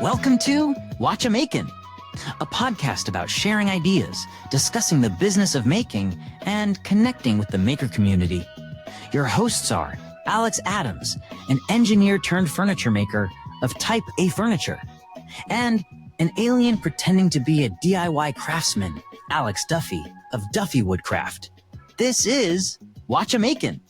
Welcome to Whatcha Makin, a podcast about sharing ideas, discussing the business of making, and connecting with the maker community. Your hosts are Alex Adams, an engineer turned furniture maker of Type A Furniture, and an alien pretending to be a DIY craftsman, Alex Duffey of Duffey Woodcraft. This is Whatcha Makin.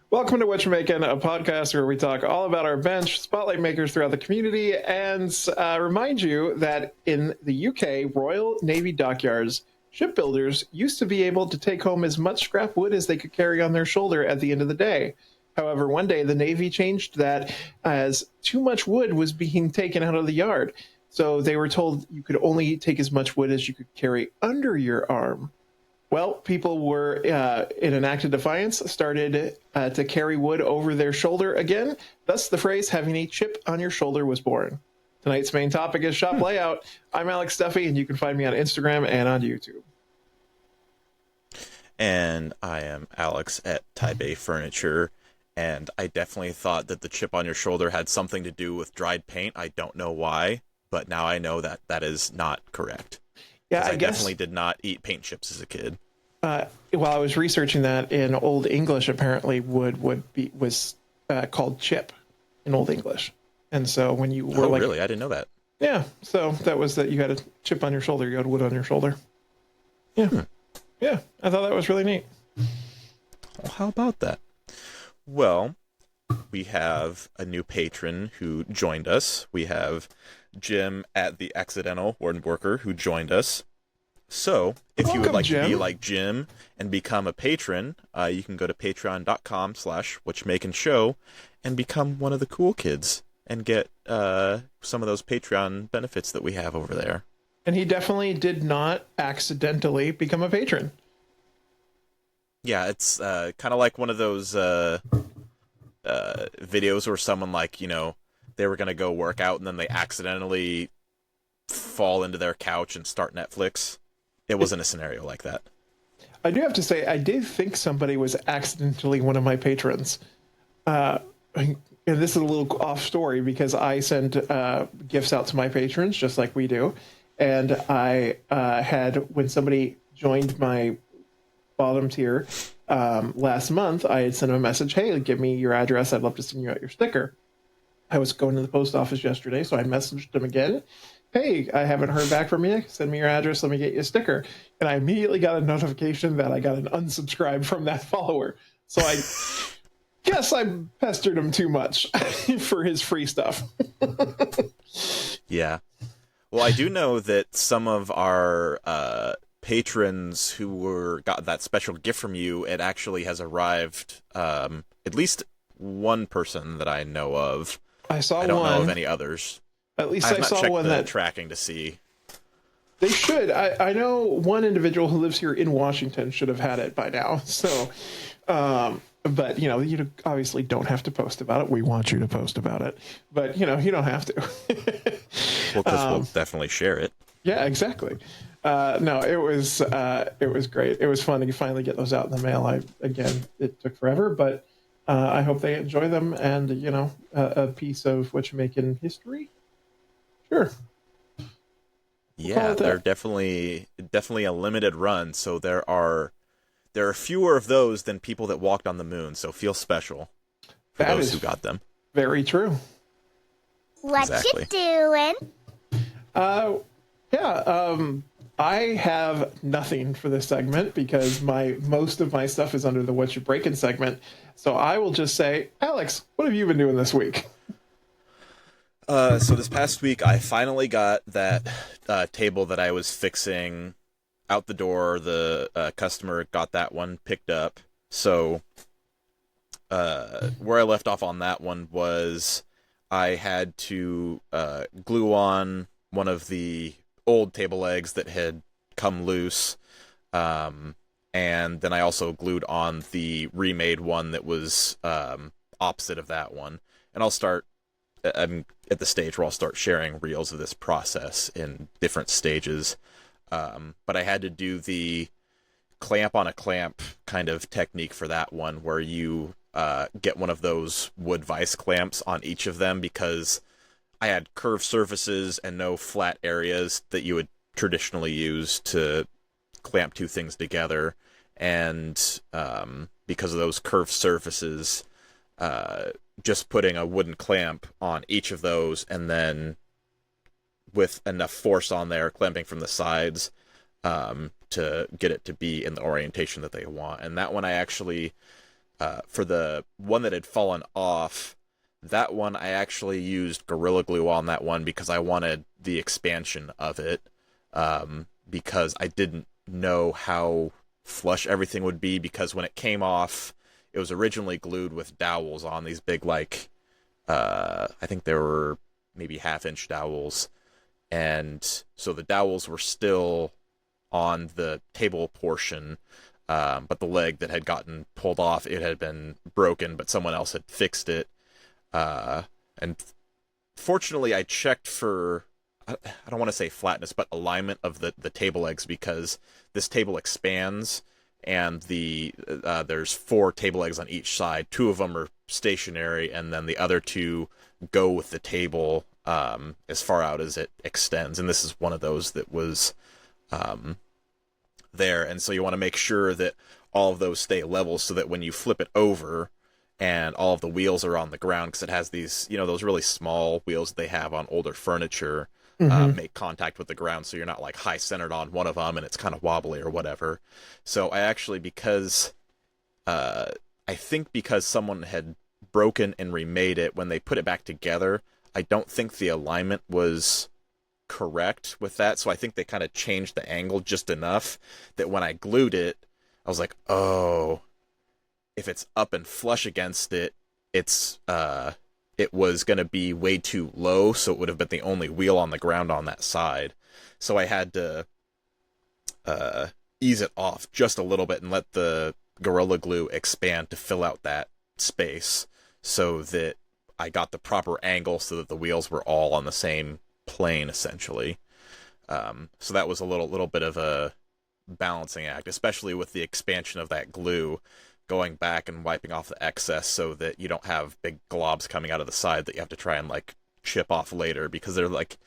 Welcome to Whatcha Makin, a podcast where we talk all about our bench, spotlight makers throughout the community, and remind you that in the UK, Royal Navy dockyards, shipbuilders used to be able to take home as much scrap wood as they could carry on their shoulder at the end of the day. However, one day the Navy changed that as too much wood was being taken out of the yard. So they were told you could only take as much wood as you could carry under your arm. Well, people were, in an act of defiance, started to carry wood over their shoulder again. Thus, the phrase, having a chip on your shoulder, was born. Tonight's main topic is shop layout. I'm Alex Duffey, and you can find me on Instagram and on YouTube. And I am Alex at Type A Furniture, and I definitely thought that the chip on your shoulder had something to do with dried paint. I don't know why, but now I know that that is not correct. Yeah, I definitely did not eat paint chips as a kid. While I was researching that, in Old English, apparently wood was called chip in Old English, and so when you were really, I didn't know that. Yeah, so that was that you had a chip on your shoulder, you had wood on your shoulder. Yeah, yeah, I thought that was really neat. Well, how about that? Well, we have a new patron who joined us. We have Jim at the Accidental Warden Worker who joined us. So, if you would like to be like Jim and become a patron, you can go to patreon.com/whatchamakinshow and become one of the cool kids and get some of those Patreon benefits that we have over there. And he definitely did not accidentally become a patron. Yeah, it's kind of like one of those videos where someone, like, you know, they were going to go work out and then they accidentally fall into their couch and start Netflix. It wasn't a scenario like that. I do have to say, I did think somebody was accidentally one of my patrons. And this is a little off story because I send gifts out to my patrons just like we do. And I had, when somebody joined my bottom tier last month, I had sent them a message, hey, give me your address. I'd love to send you out your sticker. I was going to the post office yesterday, so I messaged them again. Hey, I haven't heard back from you. Send me your address. Let me get you a sticker. And I immediately got a notification that I got an unsubscribe from that follower. So I guess I pestered him too much for his free stuff. Yeah. Well, I do know that some of our patrons who got that special gift from you, it actually has arrived, at least one person that I know of. I don't know of any others. At least I saw one that tracking to see. They should. I know one individual who lives here in Washington should have had it by now. So, but you obviously don't have to post about it. We want you to post about it, but you don't have to. Well, because we'll definitely share it. Yeah, exactly. No, it was great. It was fun to finally get those out in the mail. It took forever, but I hope they enjoy them, and a piece of Whatcha Makin history. Sure. Yeah, they're definitely a limited run, so there are fewer of those than people that walked on the moon, so feel special for those who got them. Very true. What you doing? I have nothing for this segment because most of my stuff is under the What You Breaking segment. So I will just say, Alex, what have you been doing this week? So this past week, I finally got that table that I was fixing out the door. The customer got that one picked up. So where I left off on that one was I had to glue on one of the old table legs that had come loose. And then I also glued on the remade one that was opposite of that one. And I'm at the stage where I'll start sharing reels of this process in different stages. But I had to do the clamp on a clamp kind of technique for that one, where you get one of those wood vise clamps on each of them, because I had curved surfaces and no flat areas that you would traditionally use to clamp two things together. And because of those curved surfaces, just putting a wooden clamp on each of those and then with enough force on there, clamping from the sides to get it to be in the orientation that they want. And that one I actually, for the one that had fallen off, that one I actually used Gorilla Glue on that one because I wanted the expansion of it, because I didn't know how flush everything would be, because when it came off, it was originally glued with dowels on, these big, like, I think there were maybe half-inch dowels, and so the dowels were still on the table portion, but the leg that had gotten pulled off, it had been broken, but someone else had fixed it, and fortunately I checked for, I don't want to say flatness, but alignment of the table legs, because this table expands, and there's 4 table legs on each side. 2 of them are stationary, and then the other 2 go with the table as far out as it extends. And this is one of those that was there. And so you want to make sure that all of those stay level so that when you flip it over and all of the wheels are on the ground, because it has these, those really small wheels that they have on older furniture, make contact with the ground, so you're not like high centered on one of them and it's kind of wobbly or whatever. So I actually, because I think because someone had broken and remade it, when they put it back together, I don't think the alignment was correct with that, so I think they kind of changed the angle just enough that when I glued it, I was like, oh, if it's up and flush against it, it was going to be way too low, so it would have been the only wheel on the ground on that side. So I had to ease it off just a little bit and let the Gorilla Glue expand to fill out that space so that I got the proper angle so that the wheels were all on the same plane, essentially. So that was a little bit of a balancing act, especially with the expansion of that glue, going back and wiping off the excess so that you don't have big globs coming out of the side that you have to try and like chip off later, because they're like,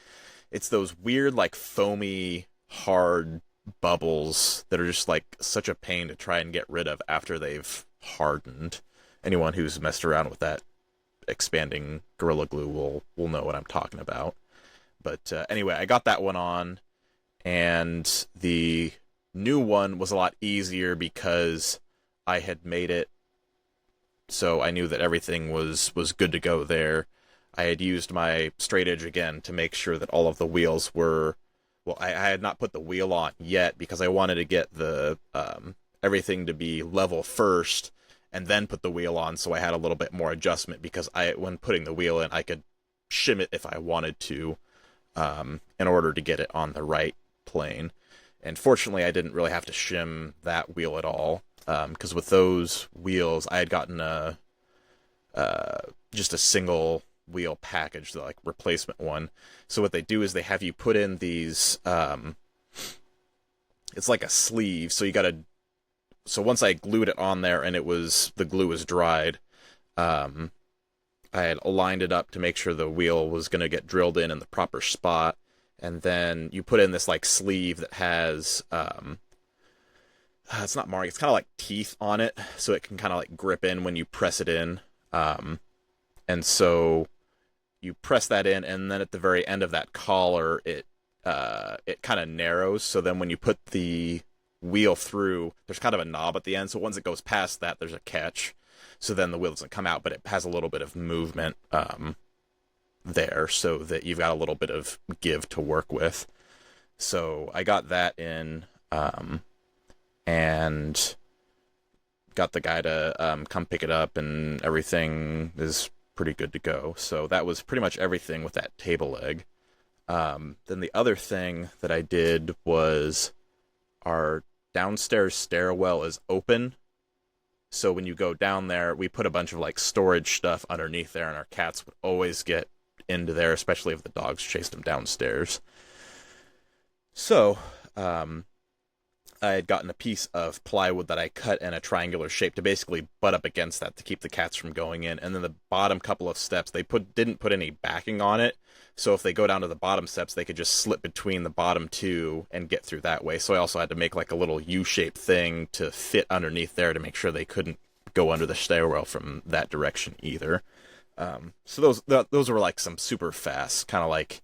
it's those weird like foamy hard bubbles that are just like such a pain to try and get rid of after they've hardened. Anyone who's messed around with that expanding Gorilla Glue will know what I'm talking about. But anyway, I got that one on, and the new one was a lot easier because I had made it so I knew that everything was good to go there. I had used my straight edge again to make sure that all of the wheels were, well, I had not put the wheel on yet because I wanted to get the everything to be level first and then put the wheel on, so I had a little bit more adjustment, because when putting the wheel in, I could shim it if I wanted to, in order to get it on the right plane. And fortunately, I didn't really have to shim that wheel at all, because with those wheels, I had gotten just a single wheel package, the like replacement one. So what they do is they have you put in these, it's like a sleeve, so once I glued it on there and the glue was dried, I had aligned it up to make sure the wheel was going to get drilled in the proper spot, and then you put in this like sleeve that has it's not marking, it's kind of like teeth on it, so it can kind of like grip in when you press it in, and so you press that in, and then at the very end of that collar, it kind of narrows, so then when you put the wheel through, there's kind of a knob at the end, so once it goes past that, there's a catch, so then the wheel doesn't come out, but it has a little bit of movement there, so that you've got a little bit of give to work with. So I got that in, and got the guy to come pick it up, and everything is pretty good to go. So that was pretty much everything with that table leg. Then the other thing that I did was, our downstairs stairwell is open, so when you go down there, we put a bunch of like storage stuff underneath there, and our cats would always get into there, especially if the dogs chased them downstairs. So I had gotten a piece of plywood that I cut in a triangular shape to basically butt up against that to keep the cats from going in. And then the bottom couple of steps, they didn't put any backing on it. So if they go down to the bottom steps, they could just slip between the bottom two and get through that way. So I also had to make like a little U-shaped thing to fit underneath there to make sure they couldn't go under the stairwell from that direction either. So those were like some super fast, kind of like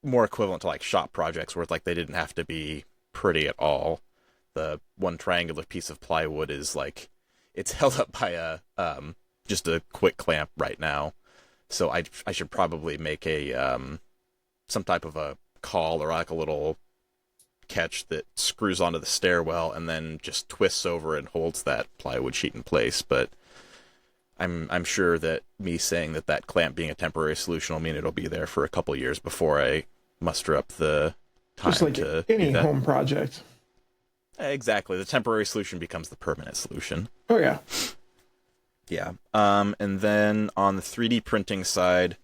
more equivalent to like shop projects where like they didn't have to be pretty at all. The one triangular piece of plywood is like, it's held up by a just a quick clamp right now. So I should probably make a some type of a caul or like a little catch that screws onto the stairwell and then just twists over and holds that plywood sheet in place. But I'm sure that me saying that clamp being a temporary solution will mean it'll be there for a couple years before I muster up the time Just like to any do that. home project. Exactly. The temporary solution becomes the permanent solution. Oh, yeah. Yeah. And then on the 3D printing side,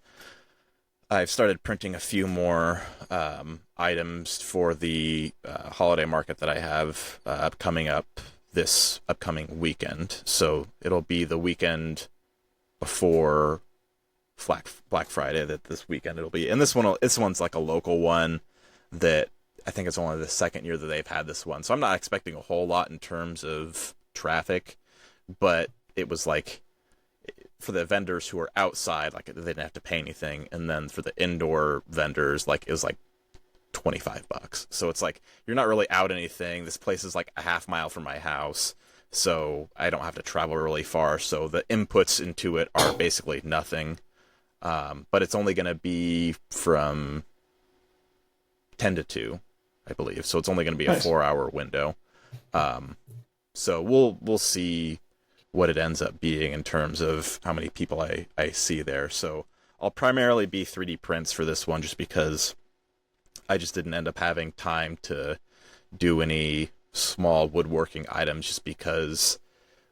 I've started printing a few more items for the holiday market that I have coming up this upcoming weekend. So it'll be the weekend before Black Friday that this weekend it'll be. And this one's like a local one that I think it's only the second year that they've had this one. So I'm not expecting a whole lot in terms of traffic, but it was like for the vendors who are outside, like they didn't have to pay anything. And then for the indoor vendors, like it was like $25. So it's like, you're not really out anything. This place is like a half mile from my house, so I don't have to travel really far. So the inputs into it are basically nothing. But it's only going to be from 10 to 2, I believe. So it's only going to be a 4-hour window. So we'll see what it ends up being in terms of how many people I see there. So I'll primarily be 3D prints for this one just because I just didn't end up having time to do any small woodworking items just because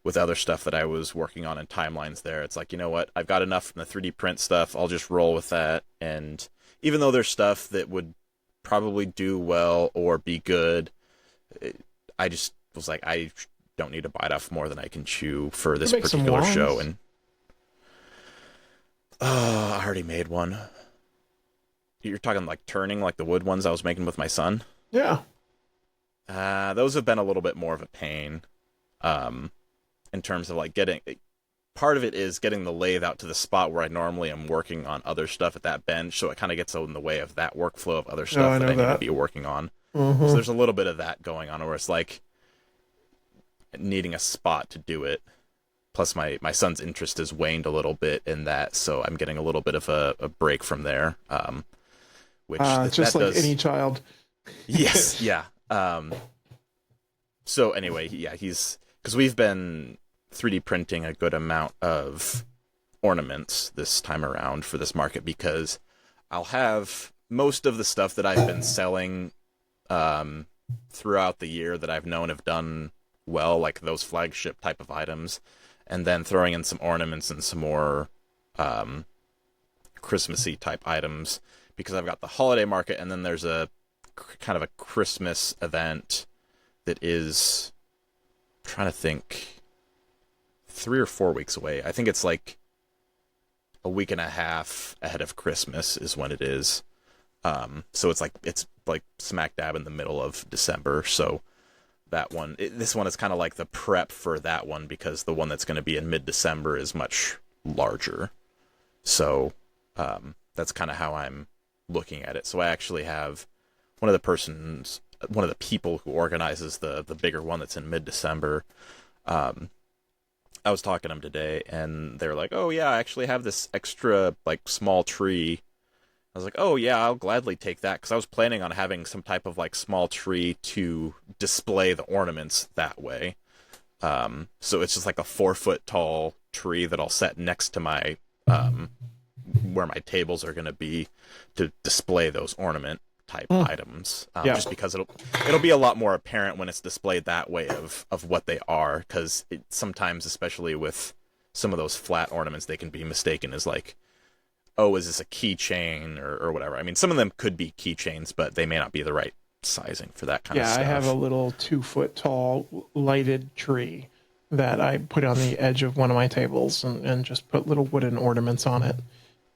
with other stuff that I was working on in timelines there, it's like, you know what, I've got enough from the 3D print stuff, I'll just roll with that. And even though there's stuff that would probably do well or be good, I just was like, I don't need to bite off more than I can chew for this particular show. And I already made one. You're talking like turning, like the wood ones I was making with my son? Yeah. Those have been a little bit more of a pain. In terms of like part of it is getting the lathe out to the spot where I normally am working on other stuff at that bench. So it kind of gets in the way of that workflow of other stuff that I need to be working on. So there's a little bit of that going on where it's like needing a spot to do it. Plus my son's interest has waned a little bit in that. So I'm getting a little bit of a break from there. Which just like any child. Yes. Yeah. So anyway, yeah, because we've been 3D printing a good amount of ornaments this time around for this market because I'll have most of the stuff that I've been selling throughout the year that I've known have done well, like those flagship type of items, and then throwing in some ornaments and some more Christmassy type items because I've got the holiday market and then there's a kind of a Christmas event that is, I'm trying to think, 3 or 4 weeks away. I think it's like a week and a half ahead of Christmas is when it is. So it's like smack dab in the middle of December. So that one, this one is kind of like the prep for that one because the one that's going to be in mid-December is much larger. So that's kind of how I'm looking at it. So I actually have one of the people who organizes the bigger one that's in mid-December. I was talking to them today and they're like, oh yeah, I actually have this extra like small tree. I was like, oh yeah, I'll gladly take that. Cause I was planning on having some type of like small tree to display the ornaments that way. So it's just like a 4-foot tall tree that I'll set next to my, where my tables are going to be to display those ornament type items, just because it'll be a lot more apparent when it's displayed that way of what they are, because sometimes, especially with some of those flat ornaments, they can be mistaken as like, oh, is this a keychain or whatever. I mean, some of them could be keychains, but they may not be the right sizing for that kind of Yeah, stuff. I have a little 2-foot tall lighted tree that I put on the edge of one of my tables and just put little wooden ornaments on it.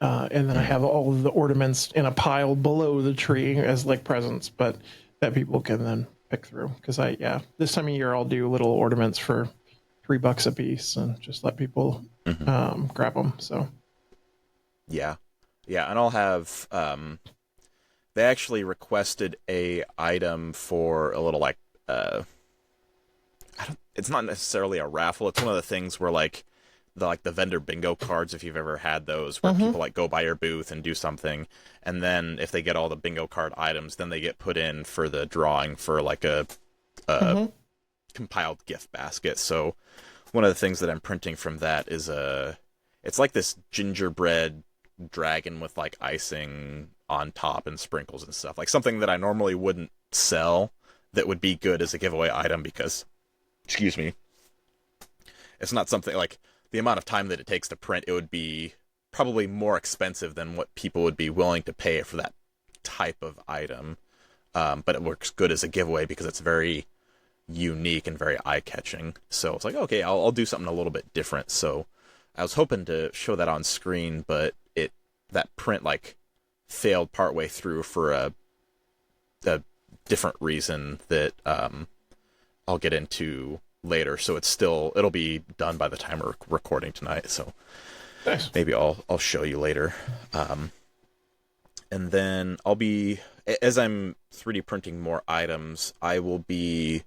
And then I have all of the ornaments in a pile below the tree as like presents, but that people can then pick through. Because this time of year I'll do little ornaments for $3 a piece and just let people grab them. So yeah, and I'll have they actually requested a item for a little like it's not necessarily a raffle. It's one of the things where like the vendor bingo cards, if you've ever had those, where people like go by your booth and do something, and then if they get all the bingo card items, then they get put in for the drawing for like a compiled gift basket. So one of the things that I'm printing from that is it's like this gingerbread dragon with like icing on top and sprinkles and stuff, like something that I normally wouldn't sell that would be good as a giveaway item because, excuse me, it's not something like the amount of time that it takes to print. It would be probably more expensive than what people would be willing to pay for that type of item. But it works good as a giveaway because it's very unique and very eye-catching. So it's like, okay, I'll do something a little bit different. So I was hoping to show that on screen, but that print like failed partway through for a different reason that I'll get into later. So it'll be done by the time we're recording tonight. So nice. Maybe I'll show you later. And then I'll be, as I'm 3D printing more items, I will be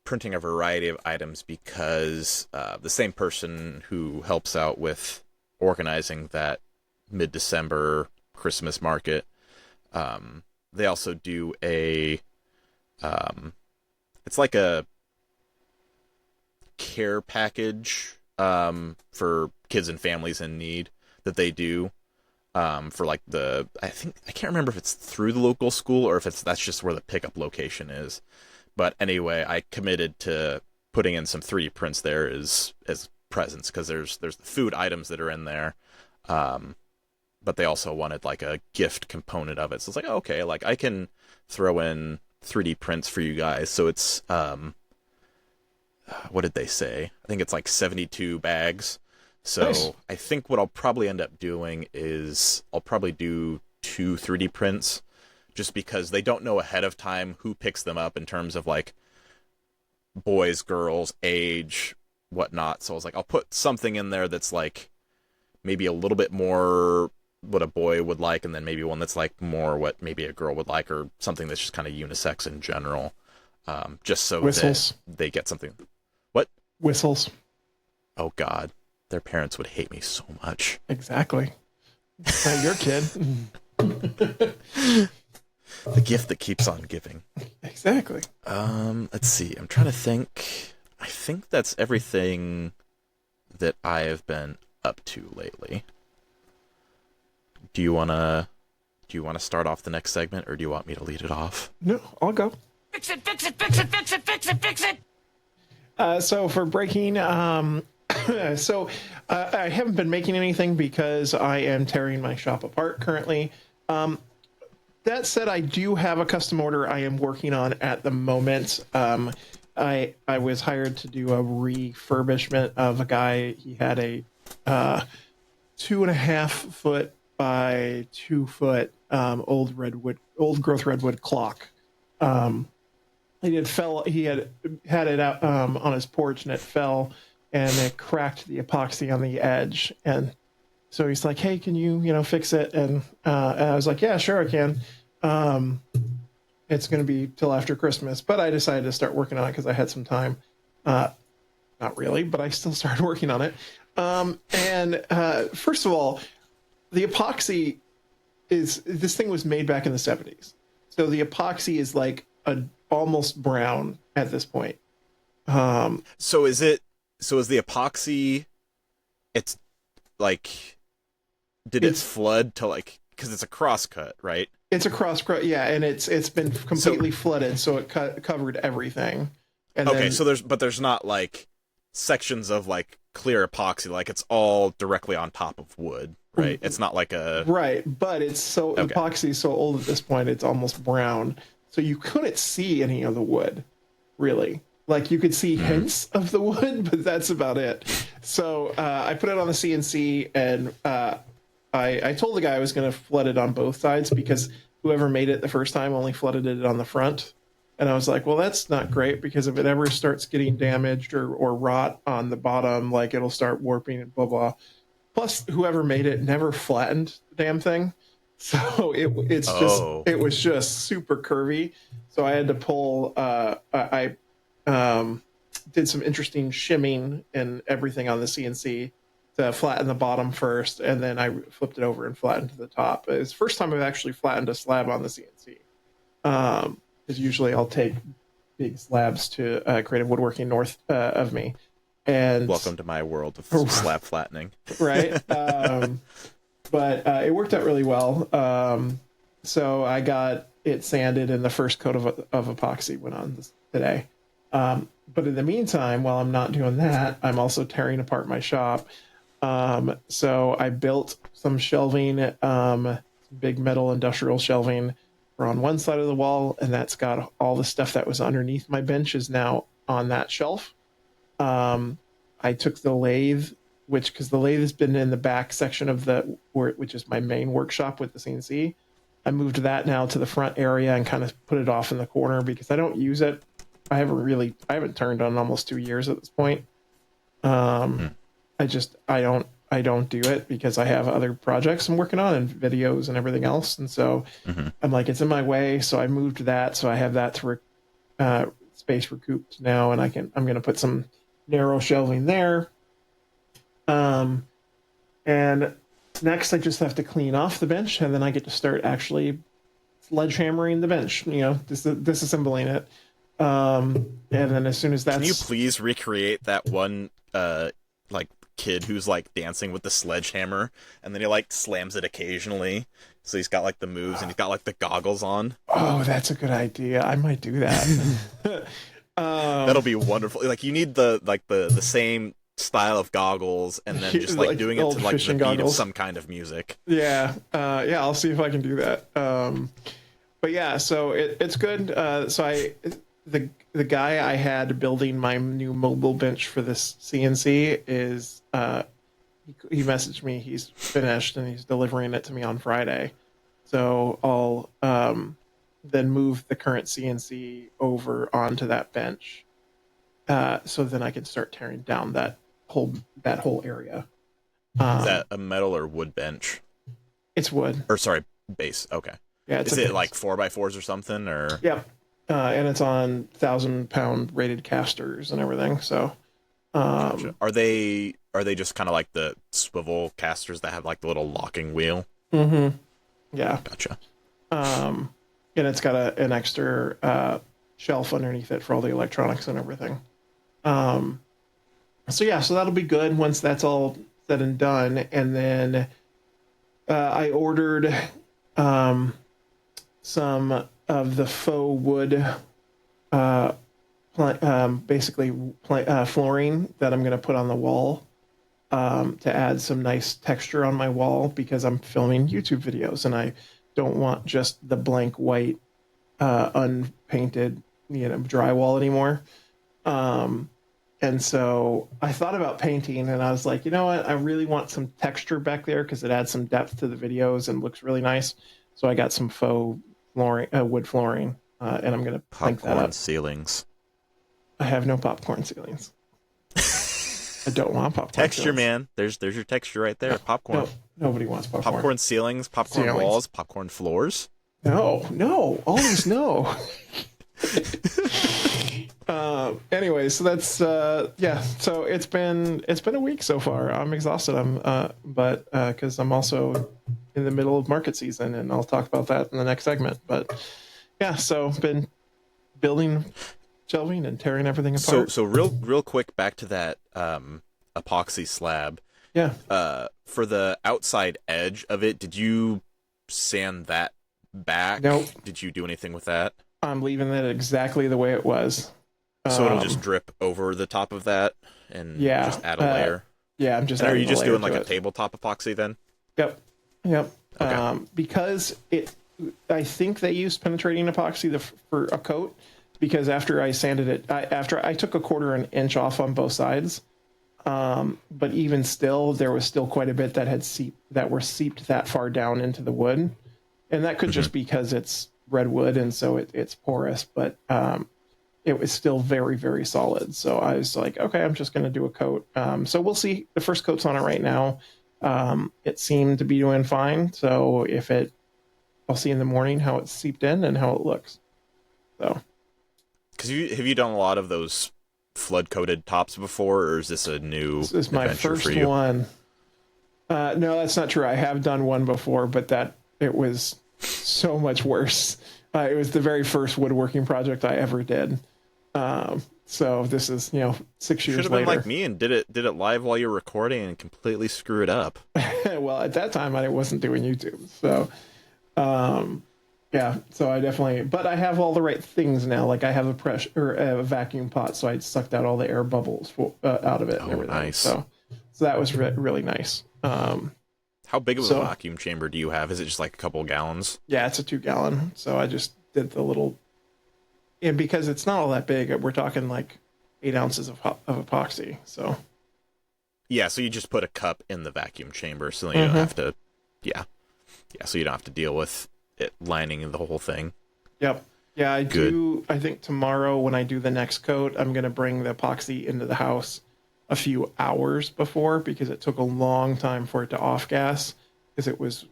printing a variety of items because the same person who helps out with organizing that mid-December Christmas market, they also do it's like a care package for kids and families in need that they do for like I can't remember if it's through the local school or if that's just where the pickup location is. But anyway, I committed to putting in some 3D prints there as presents because there's the food items that are in there. But they also wanted like a gift component of it. So it's like, oh, okay, like I can throw in 3D prints for you guys. So it's, what did they say? I think it's like 72 bags. So nice. I think what I'll probably end up doing is I'll probably do 2 3D prints just because they don't know ahead of time who picks them up in terms of like boys, girls, age, whatnot. So I was like, I'll put something in there that's like maybe a little bit more what a boy would like, and then maybe one that's like more what maybe a girl would like, or something that's just kind of unisex in general, just so Whistles. that they get something. What? Whistles. Oh God, their parents would hate me so much. Exactly. It's not your kid. The gift that keeps on giving. Exactly. Let's see. I'm trying to think. I think that's everything that I have been up to lately. Do you wanna start off the next segment, or do you want me to lead it off? No, I'll go. Fix it, fix it, fix it, fix it, fix it, fix it. So for breaking, I haven't been making anything because I am tearing my shop apart currently. That said, I do have a custom order I am working on at the moment. I was hired to do a refurbishment of a guy. He had a 2.5 foot by 2 foot old growth redwood clock. He had it out on his porch, and it fell and it cracked the epoxy on the edge. And so he's like, "Hey, can you fix it?" And I was like, "Yeah, sure, I can." It's going to be till after Christmas, but I decided to start working on it because I had some time. Not really, but I still started working on it. First of all, the epoxy this thing was made back in the 70s. So the epoxy is like almost brown at this point. So is the epoxy, it's like, did it flood to like, because it's a cross cut, right? It's a cross cut, yeah, and it's been completely flooded, so it covered everything. And okay, so there's not like sections of like clear epoxy, like it's all directly on top of wood, right? It's not like a right, but it's so epoxy is so old at this point, it's almost brown, so you couldn't see any of the wood, really. Like you could see hints of the wood, but that's about it. So I put it on the CNC, and I told the guy I was going to flood it on both sides because whoever made it the first time only flooded it on the front. And I was like, well, that's not great, because if it ever starts getting damaged or rot on the bottom, like it'll start warping and blah, blah. Plus, whoever made it never flattened the damn thing. So it was just super curvy. So I had to pull, I did some interesting shimming and everything on the CNC to flatten the bottom first, and then I flipped it over and flattened to the top. It's the first time I've actually flattened a slab on the CNC. Because usually I'll take big slabs to Creative Woodworking north of me. And welcome to my world of slab flattening. Right. But it worked out really well. So I got it sanded, and the first coat of epoxy went on today. But in the meantime, while I'm not doing that, I'm also tearing apart my shop. So I built some shelving, big metal industrial shelving on one side of the wall, and that's got all the stuff that was underneath my bench is now on that shelf. I took the lathe, because the lathe has been in the back section of which is my main workshop with the CNC. I moved that now to the front area and kind of put it off in the corner because I don't use it. I haven't turned on almost 2 years at this point. I don't do it because I have other projects I'm working on and videos and everything else. And so I'm like, it's in my way. So I moved that. So I have that space recouped now, and I'm going to put some narrow shelving there. And next I just have to clean off the bench, and then I get to start actually sledgehammering the bench, disassembling it. And then as soon as that's... Can you please recreate that one, kid who's like dancing with the sledgehammer, and then he like slams it occasionally, so he's got like the moves and he's got like the goggles on? Oh, that's a good idea. I might do that. That'll be wonderful. Like you need the same style of goggles, and then just like doing it to like the beat of some kind of music. Yeah. I'll see if I can do that. But yeah, so it's good. So the guy I had building my new mobile bench for this CNC is he messaged me. He's finished and he's delivering it to me on Friday. So I'll then move the current CNC over onto that bench. So then I can start tearing down that whole area. Is that a metal or wood bench? It's wood. Or sorry, base. Okay. Yeah. Is it like 4x4s or something, or? Yeah. And it's on 1,000-pound rated casters and everything. So, gotcha. Are they just kind of like the swivel casters that have like the little locking wheel? Mm-hmm. Yeah. Gotcha. And it's got an extra shelf underneath it for all the electronics and everything. So that'll be good once that's all said and done. And then I ordered some of the faux wood, basically flooring that I'm going to put on the wall to add some nice texture on my wall, because I'm filming YouTube videos and I don't want just the blank white, unpainted, drywall anymore. And so I thought about painting, and I was like, you know what? I really want some texture back there because it adds some depth to the videos and looks really nice. So I got some faux flooring, wood flooring, and I'm going to plank that up. Popcorn ceilings. I have no popcorn ceilings. I don't want popcorn texture, ceilings. Man. There's your texture right there. Popcorn. No, nobody wants popcorn. Popcorn ceilings, popcorn walls, popcorn floors. No, always no. Anyway, so that's So it's been a week so far. I'm exhausted. But because I'm also in the middle of market season, and I'll talk about that in the next segment. But yeah, so been building, shelving, and tearing everything apart. So real quick, back to that epoxy slab. Yeah. For the outside edge of it, did you sand that back? Nope. Did you do anything with that? I'm leaving it exactly the way it was. So it'll just drip over the top of that and just add a layer? Yeah, I'm just and adding are you just doing like to a tabletop epoxy then? Yep. Yep. Okay. Because I think they used penetrating epoxy for a coat, because after I sanded it, after I took a 1/4 inch off on both sides, but even still, there was still quite a bit that were seeped that far down into the wood, and that could just be because it's redwood and so it's porous, but it was still very, very solid. So I was like, okay, I'm just going to do a coat. So we'll see. The first coat's on it right now. It seemed to be doing fine. So I'll see in the morning how it's seeped in and how it looks. So, Because have you done a lot of those flood coated tops before, or is this a new? This is my first one. No, that's not true. I have done one before, but it was so much worse. It was the very first woodworking project I ever did. So this is 6 years later. Should have been like me and did it live while you're recording and completely screw it up. Well, at that time I wasn't doing YouTube, so yeah. So I definitely, but I have all the right things now. Like I have a vacuum pot, so I sucked out all the air bubbles out of it and everything. Nice. So that was really nice. How big of a vacuum chamber do you have? Is it just like a couple gallons? Yeah, it's a 2-gallon. So I just did the little, and because it's not all that big, we're talking like 8 ounces of epoxy. So yeah, so you just put a cup in the vacuum chamber, so you don't have to. Yeah, so you don't have to deal with it lining the whole thing. Yep. Yeah, I do. I think tomorrow when I do the next coat, I'm going to bring the epoxy into the house a few hours before, because it took a long time for it to off gas, because it was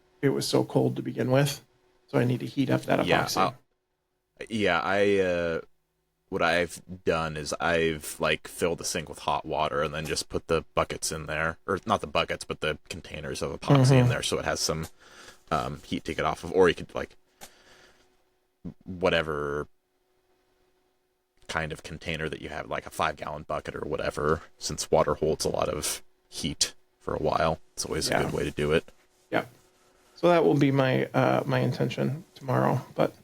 so cold to begin with. So I need to heat up that epoxy. What I've done is I've like filled the sink with hot water and then just put the buckets in there, or not the buckets, but the containers of epoxy in there, so it has some heat to get off of, or you could like whatever kind of container that you have, like a 5-gallon bucket or whatever, since water holds a lot of heat for a while. It's always a good way to do it. Yeah. So that will be my my intention tomorrow. But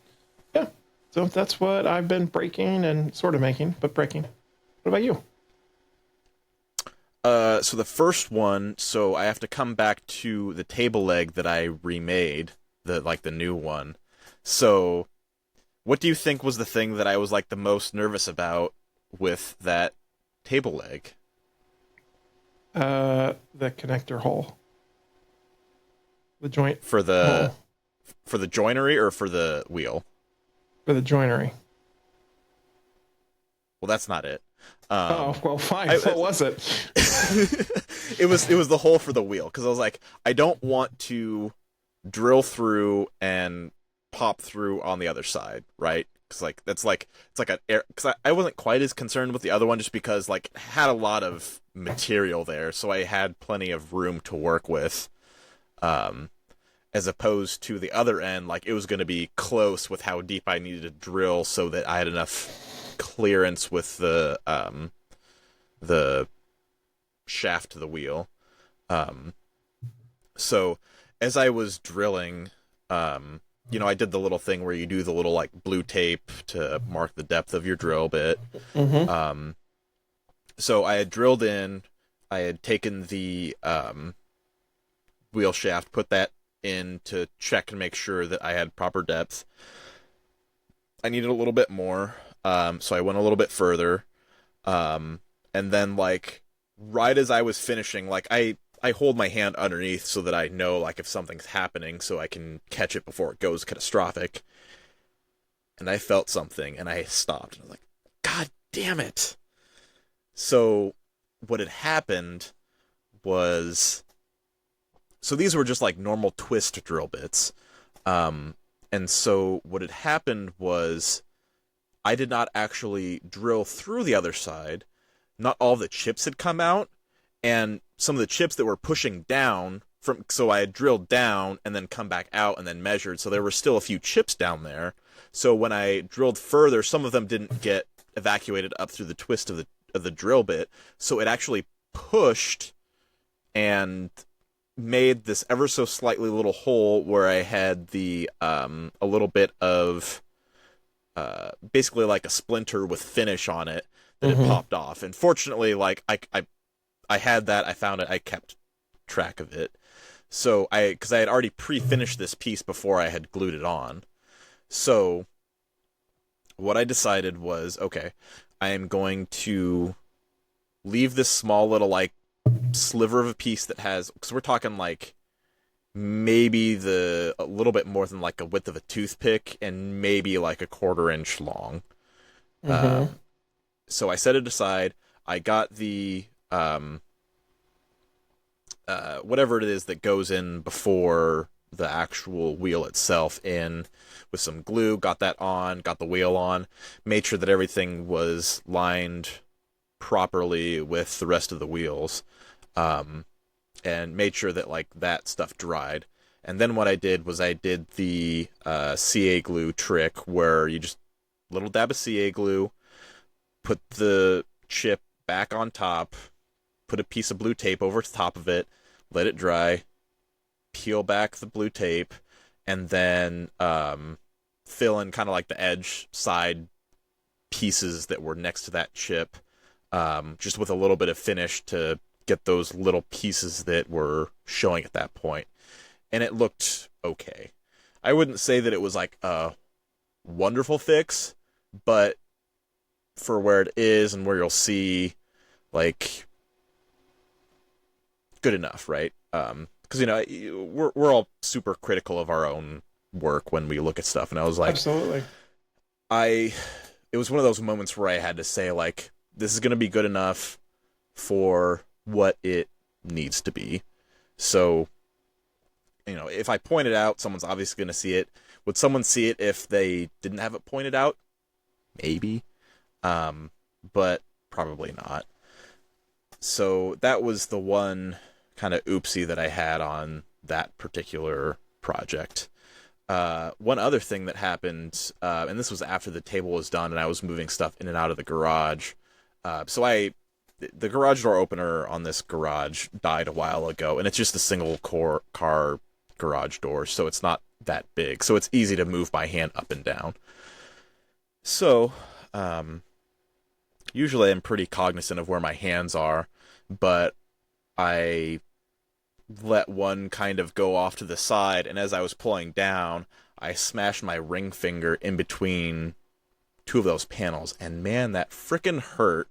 yeah, so that's what I've been breaking and sort of making, but breaking. What about you? So the first one, so I have to come back to the table leg that I remade, the new one. So what do you think was the thing that I was like the most nervous about with that table leg? The connector hole. The joint for the joinery or for the wheel? For the joinery. Well, that's not it. Well, fine. What was it? It was the hole for the wheel, because I was like, I don't want to drill through and pop through on the other side, right? Because it's like an air. Because I wasn't quite as concerned with the other one, just because it had a lot of material there, so I had plenty of room to work with. As opposed to the other end, it was going to be close with how deep I needed to drill, so that I had enough clearance with the shaft to the wheel. So as I was drilling, I did the little thing where you do the little blue tape to mark the depth of your drill bit. So I had drilled in, I had taken the wheel shaft, put that in to check and make sure that I had proper depth. I needed a little bit more, so I went a little bit further, and then right as I was finishing, I hold my hand underneath so that I know if something's happening, so I can catch it before it goes catastrophic. And I felt something, and I stopped, and I was like, God damn it! So what had happened was, so these were just normal twist drill bits. And so what had happened was I did not actually drill through the other side. Not all the chips had come out, and some of the chips that were pushing down so I had drilled down and then come back out and then measured. So there were still a few chips down there. So when I drilled further, some of them didn't get evacuated up through the twist of the drill bit. So it actually pushed and made this ever so slightly little hole where I had the a little bit of basically a splinter with finish on it that had popped off. And fortunately, I had that, I found it, I kept track of it. So because I had already pre-finished this piece before I had glued it on. So what I decided was, okay, I am going to leave this small little like sliver of a piece that has, because we're talking like maybe a little bit more than like a width of a toothpick and maybe like a 1/4 inch long. So I set it aside. I got the whatever it is that goes in before the actual wheel itself in with some glue, got that on, got the wheel on, made sure that everything was lined properly with the rest of the wheels, and made sure that like that stuff dried. And then what I did was I did the CA glue trick where you just little dab of CA glue, put the chip back on top, put a piece of blue tape over the top of it, let it dry, peel back the blue tape, and then fill in kind of like the edge side pieces that were next to that chip, just with a little bit of finish to get those little pieces that were showing at that point. And it looked okay. I wouldn't say that it was like a wonderful fix, but for where it is and where you'll see, like, good enough, right? Because, you know, we're all super critical of our own work when we look at stuff, and I was like, absolutely. It was one of those moments where I had to say, like, this is going to be good enough for what it needs to be. So, you know, if I point it out, someone's obviously going to see it. Would someone see it if they didn't have it pointed out? Maybe. But probably not. So that was the one kind of oopsie that I had on that particular project. One other thing that happened, and this was after the table was done and I was moving stuff in and out of the garage. The garage door opener on this garage died a while ago, and it's just a single car garage door, so it's not that big. So it's easy to move by hand up and down. So, usually I'm pretty cognizant of where my hands are, but I let one kind of go off to the side, and as I was pulling down, I smashed my ring finger in between two of those panels, and man, that frickin' hurt.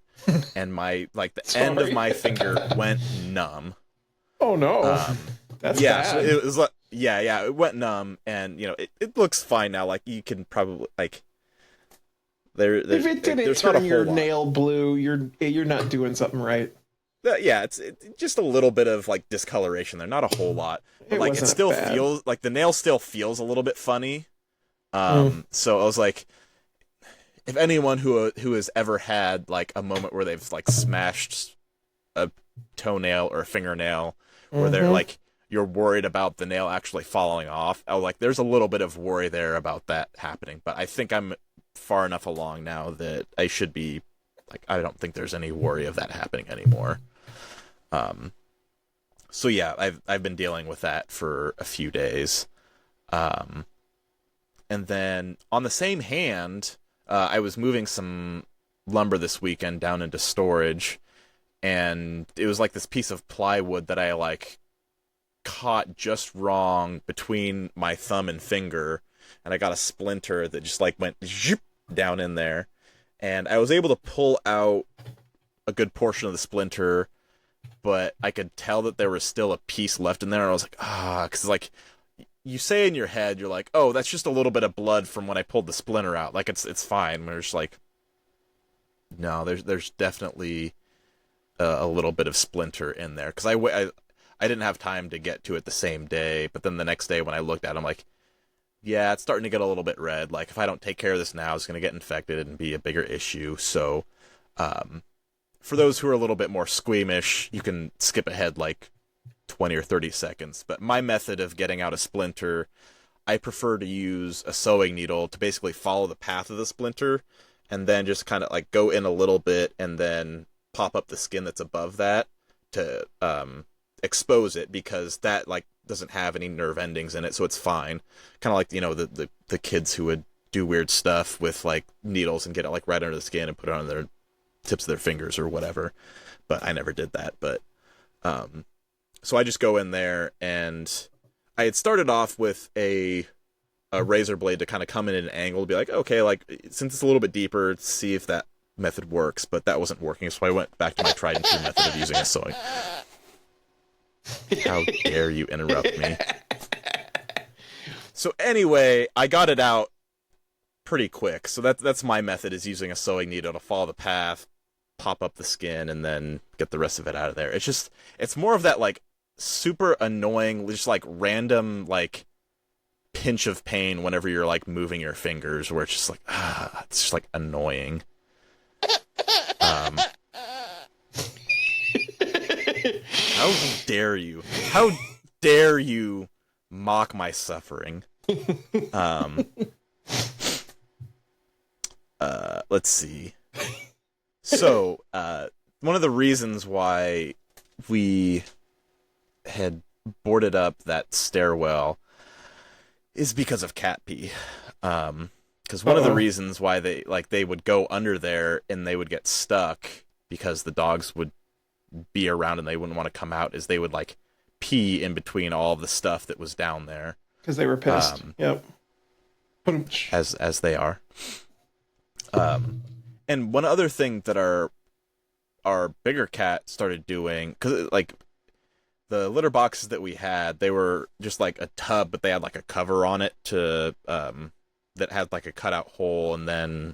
And my, like, the end of my finger went numb. Oh no. That's yeah, bad. so it was like, yeah, it went numb, and, you know, it looks fine now. Like, you can probably, like, if it didn't turn your nail blue, you're not doing something right. Yeah, it's just a little bit of, like, discoloration there, not a whole lot. But, like, it still feels, like, the nail still feels a little bit funny. So I was like, if anyone who has ever had, like, a moment where they've, like, smashed a toenail or a fingernail, where they're, like, you're worried about the nail actually falling off, I was like, there's a little bit of worry there about that happening. But I think I'm far enough along now that I should be, like, I don't think there's any worry of that happening anymore. So yeah, I've been dealing with that for a few days. And then on the same hand, I was moving some lumber this weekend down into storage, and it was like this piece of plywood that I, like, caught just wrong between my thumb and finger, and I got a splinter that just, like, went zhoop down in there, and I was able to pull out a good portion of the splinter, but I could tell that there was still a piece left in there, and I was like, because, like, you say in your head, you're like, oh, that's just a little bit of blood from when I pulled the splinter out. Like, it's fine. We're just like, no, there's definitely a little bit of splinter in there. Because I didn't have time to get to it the same day. But then the next day when I looked at it, I'm like, yeah, it's starting to get a little bit red. Like, if I don't take care of this now, it's going to get infected and be a bigger issue. So, for those who are a little bit more squeamish, you can skip ahead, like, 20 or 30 seconds, but my method of getting out a splinter, I prefer to use a sewing needle to basically follow the path of the splinter, and then just kind of, like, go in a little bit and then pop up the skin that's above that to expose it, because that, like, doesn't have any nerve endings in it, so it's fine. Kind of like, you know, the kids who would do weird stuff with, like, needles and get it, like, right under the skin and put it on their tips of their fingers or whatever, but I never did that. But So I just go in there, and I had started off with a razor blade to kind of come in at an angle, be like, okay, like, since it's a little bit deeper, see if that method works, but that wasn't working, so I went back to my tried and true method of using a sewing. How dare you interrupt me? So anyway, I got it out pretty quick. So that's my method, is using a sewing needle to follow the path, pop up the skin, and then get the rest of it out of there. It's more of that, like, super annoying, just, like, random, like, pinch of pain whenever you're, like, moving your fingers, where it's just like, it's just, like, annoying. How dare you? How dare you mock my suffering? Let's see. So, one of the reasons why we had boarded up that stairwell is because of cat pee. Because one of the reasons why they would go under there and they would get stuck because the dogs would be around and they wouldn't want to come out, is they would, like, pee in between all of the stuff that was down there. Because they were pissed. Yep. As they are. And one other thing that our bigger cat started doing, because, like, the litter boxes that we had, they were just like a tub, but they had, like, a cover on it to that had, like, a cutout hole, and then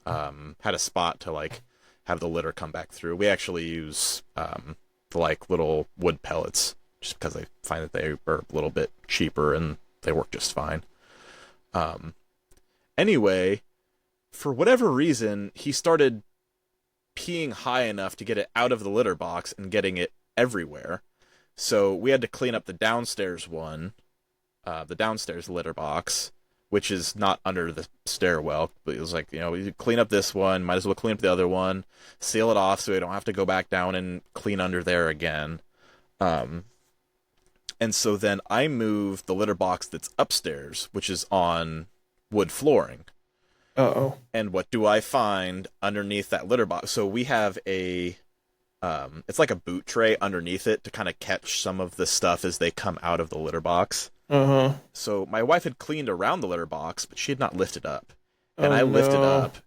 had a spot to, like, have the litter come back through. We actually use the, like, little wood pellets, just because I find that they are a little bit cheaper and they work just fine. Anyway, for whatever reason, he started peeing high enough to get it out of the litter box and getting it everywhere. So we had to clean up the downstairs one, the downstairs litter box, which is not under the stairwell. But it was like, you clean up this one, might as well clean up the other one, seal it off so we don't have to go back down and clean under there again. And so then I moved the litter box that's upstairs, which is on wood flooring. Uh-oh. And what do I find underneath that litter box? So we have it's like a boot tray underneath it to kind of catch some of the stuff as they come out of the litter box. Uh-huh. So my wife had cleaned around the litter box, but she had not lifted up. And I lifted up,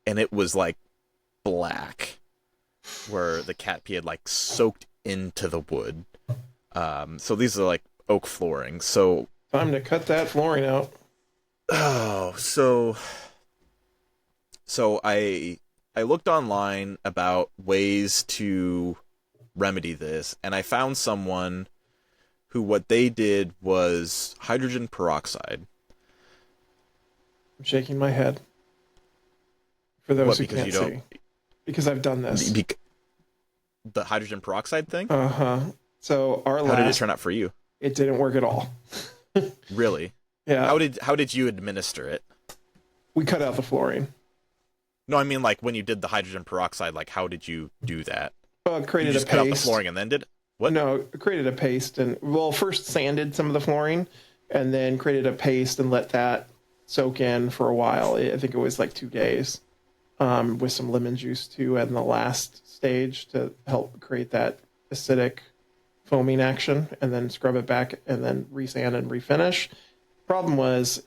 and it was, like, black, where the cat pee had, like, soaked into the wood. So these are, like, oak flooring. So time to cut that flooring out. Oh, so I looked online about ways to remedy this, and I found someone who, what they did was hydrogen peroxide. I'm shaking my head. For those who can't see. Because I've done this. The hydrogen peroxide thing? Uh-huh. So how did it turn out for you? It didn't work at all. Really? Yeah. How did you administer it? We cut out the flooring. No, I mean, like, when you did the hydrogen peroxide, like, how did you do that? Created you just a paste. cut out the flooring and then did what? No, created a paste, and first sanded some of the flooring, and then created a paste and let that soak in for a while. I think it was like 2 days, with some lemon juice too, in the last stage to help create that acidic foaming action, and then scrub it back, and then resand and refinish. Problem is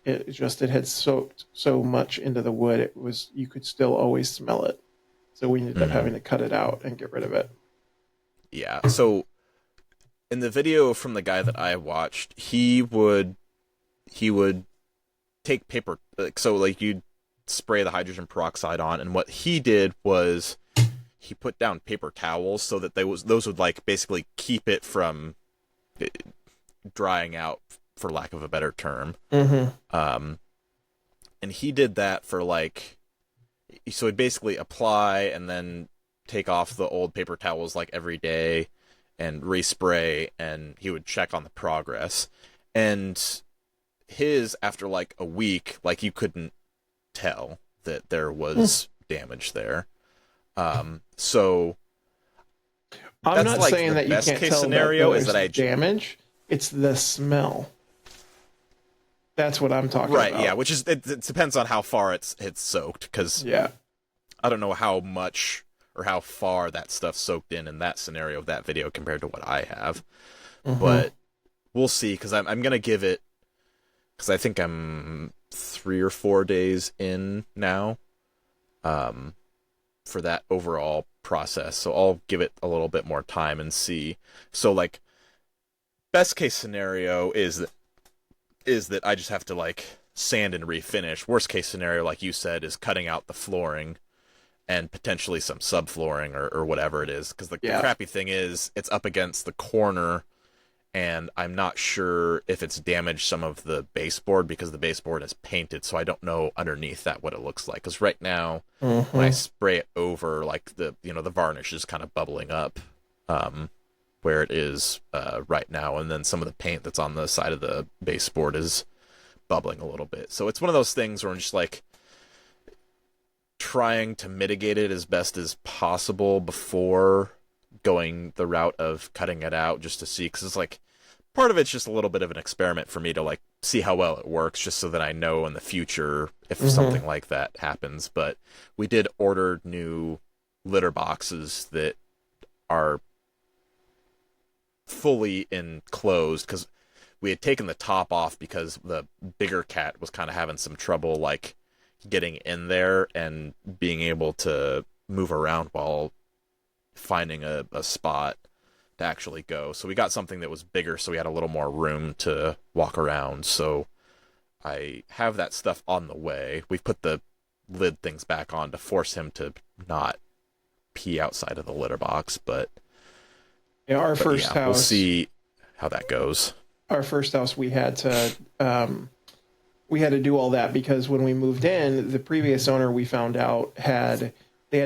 it had soaked so much into the wood, you could still always smell it. So we ended up having to cut it out and get rid of it. Yeah. So in the video from the guy that I watched, he would take paper, so, like, you'd spray the hydrogen peroxide on, and what he did was he put down paper towels so that those would, like, basically keep it from drying out, for lack of a better term. Mm-hmm. And he did that for, like, so he'd basically apply and then take off the old paper towels, like, every day and respray, and he would check on the progress. And his, after, like, a week, like, you couldn't tell that there was damage there. So I'm not like saying that you can't tell scenario that is that I damage. It's the smell. That's what I'm talking about. Right, yeah, which is, it depends on how far it's soaked, because yeah, I don't know how much or how far that stuff soaked in that scenario of that video compared to what I have. But we'll see, because I'm going to give it, because I think I'm 3 or 4 days in now for that overall process. So I'll give it a little bit more time and see. So, like, best case scenario is that I just have to, like, sand and refinish. Worst case scenario, like you said, is cutting out the flooring and potentially some subflooring or whatever it is. Because the crappy thing is it's up against the corner, and I'm not sure if it's damaged some of the baseboard because the baseboard is painted, so I don't know underneath that what it looks like. Because right now, when I spray it over, like, the varnish is kind of bubbling up where it is right now, and then some of the paint that's on the side of the baseboard is bubbling a little bit. So it's one of those things where I'm just, like, trying to mitigate it as best as possible before going the route of cutting it out, just to see, because it's like part of it's just a little bit of an experiment for me to, like, see how well it works, just so that I know in the future if something like that happens. But we did order new litter boxes that are fully enclosed, because we had taken the top off because the bigger cat was kind of having some trouble, like, getting in there and being able to move around while finding a spot to actually go. So we got something that was bigger, so we had a little more room to walk around. So I have that stuff on the way. We've put the lid things back on to force him to not pee outside of the litter box, but our first house, we'll see how that goes. Our first house, we had to do all that because when we moved in, the previous owner, we found out, had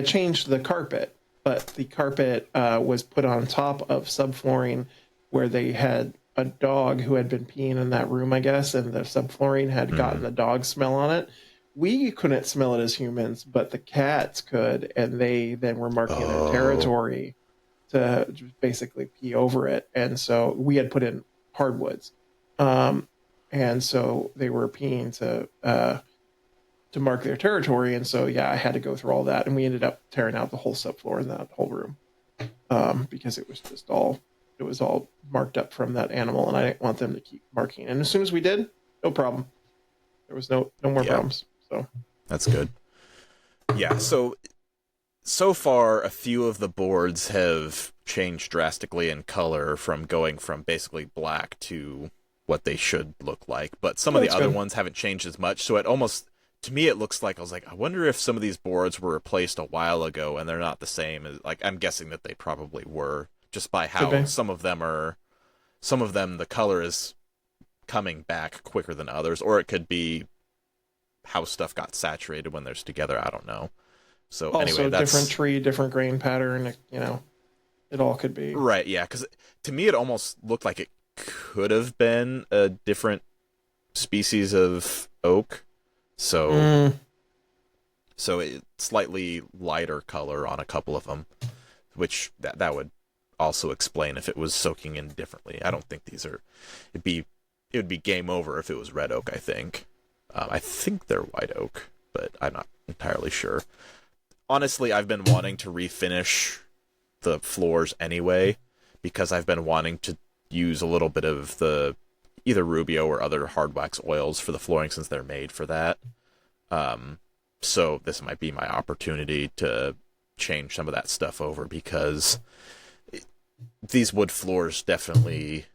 changed the carpet, but the carpet was put on top of subflooring where they had a dog who had been peeing in that room, I guess, and the subflooring had gotten the dog smell on it. We couldn't smell it as humans, but the cats could, and they then were marking their territory to just basically pee over it. And so we had put in hardwoods. And so they were peeing to mark their territory. And so, I had to go through all that. And we ended up tearing out the whole subfloor in that whole room because it was just all marked up from that animal. And I didn't want them to keep marking. And as soon as we did, no problem. There was no more problems. So that's good. Yeah. So far, a few of the boards have changed drastically in color from going from basically black to what they should look like. But some of the other ones haven't changed as much. So it almost, to me, it looks like, I was like, I wonder if some of these boards were replaced a while ago and they're not the same as, like, I'm guessing that they probably were, just by how some of them, the color is coming back quicker than others, or it could be how stuff got saturated when they're together. I don't know. So also, anyway, that's different tree, different grain pattern, it all could be. Right, yeah, because to me it almost looked like it could have been a different species of oak. So it's slightly lighter color on a couple of them, which that would also explain if it was soaking in differently. I don't think it would be game over if it was red oak, I think. I think they're white oak, but I'm not entirely sure. Honestly, I've been wanting to refinish the floors anyway, because I've been wanting to use a little bit of the either Rubio or other hard wax oils for the flooring since they're made for that. So this might be my opportunity to change some of that stuff over, because these wood floors definitely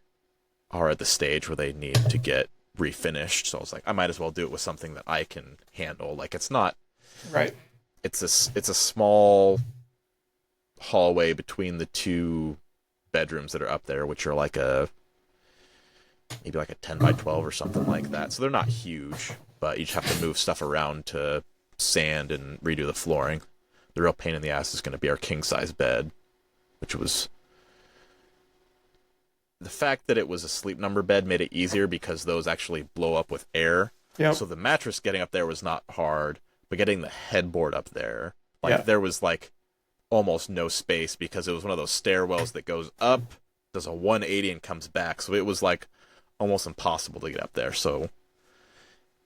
are at the stage where they need to get refinished. So I was like, I might as well do it with something that I can handle. Like, it's not right. It's a small hallway between the two bedrooms that are up there, which are like maybe like a 10 by 12 or something like that. So they're not huge, but you just have to move stuff around to sand and redo the flooring. The real pain in the ass is going to be our king size bed, which was, the fact that it was a sleep number bed made it easier because those actually blow up with air. Yep. So the mattress getting up there was not hard, but getting the headboard up there, there was like almost no space because it was one of those stairwells that goes up, does a 180 and comes back. So it was like almost impossible to get up there. So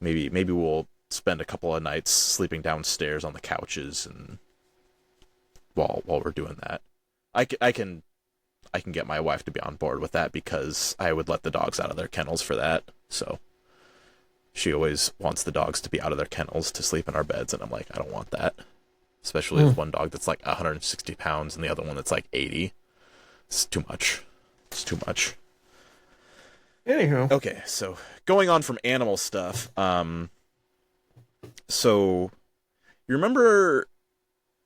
maybe we'll spend a couple of nights sleeping downstairs on the couches and while we're doing that. I can get my wife to be on board with that because I would let the dogs out of their kennels for that. So she always wants the dogs to be out of their kennels to sleep in our beds, and I'm like, I don't want that. Especially with one dog that's like 160 pounds and the other one that's like 80. It's too much. It's too much. Anywho. Okay, so going on from animal stuff. So you remember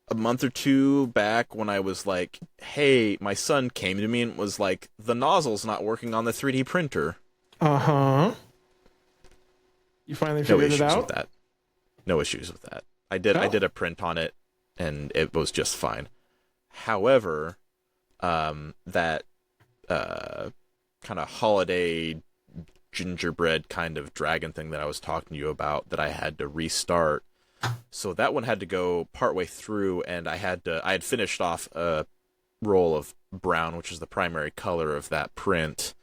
a month or two back when I was like, hey, my son came to me and was like, the nozzle's not working on the 3D printer. Uh-huh. You finally figured it out? With that. No issues with that. I did a print on it, and it was just fine. However, that kind of holiday gingerbread kind of dragon thing that I was talking to you about that I had to restart. So that one had to go partway through, and I had finished off a roll of brown, which is the primary color of that print,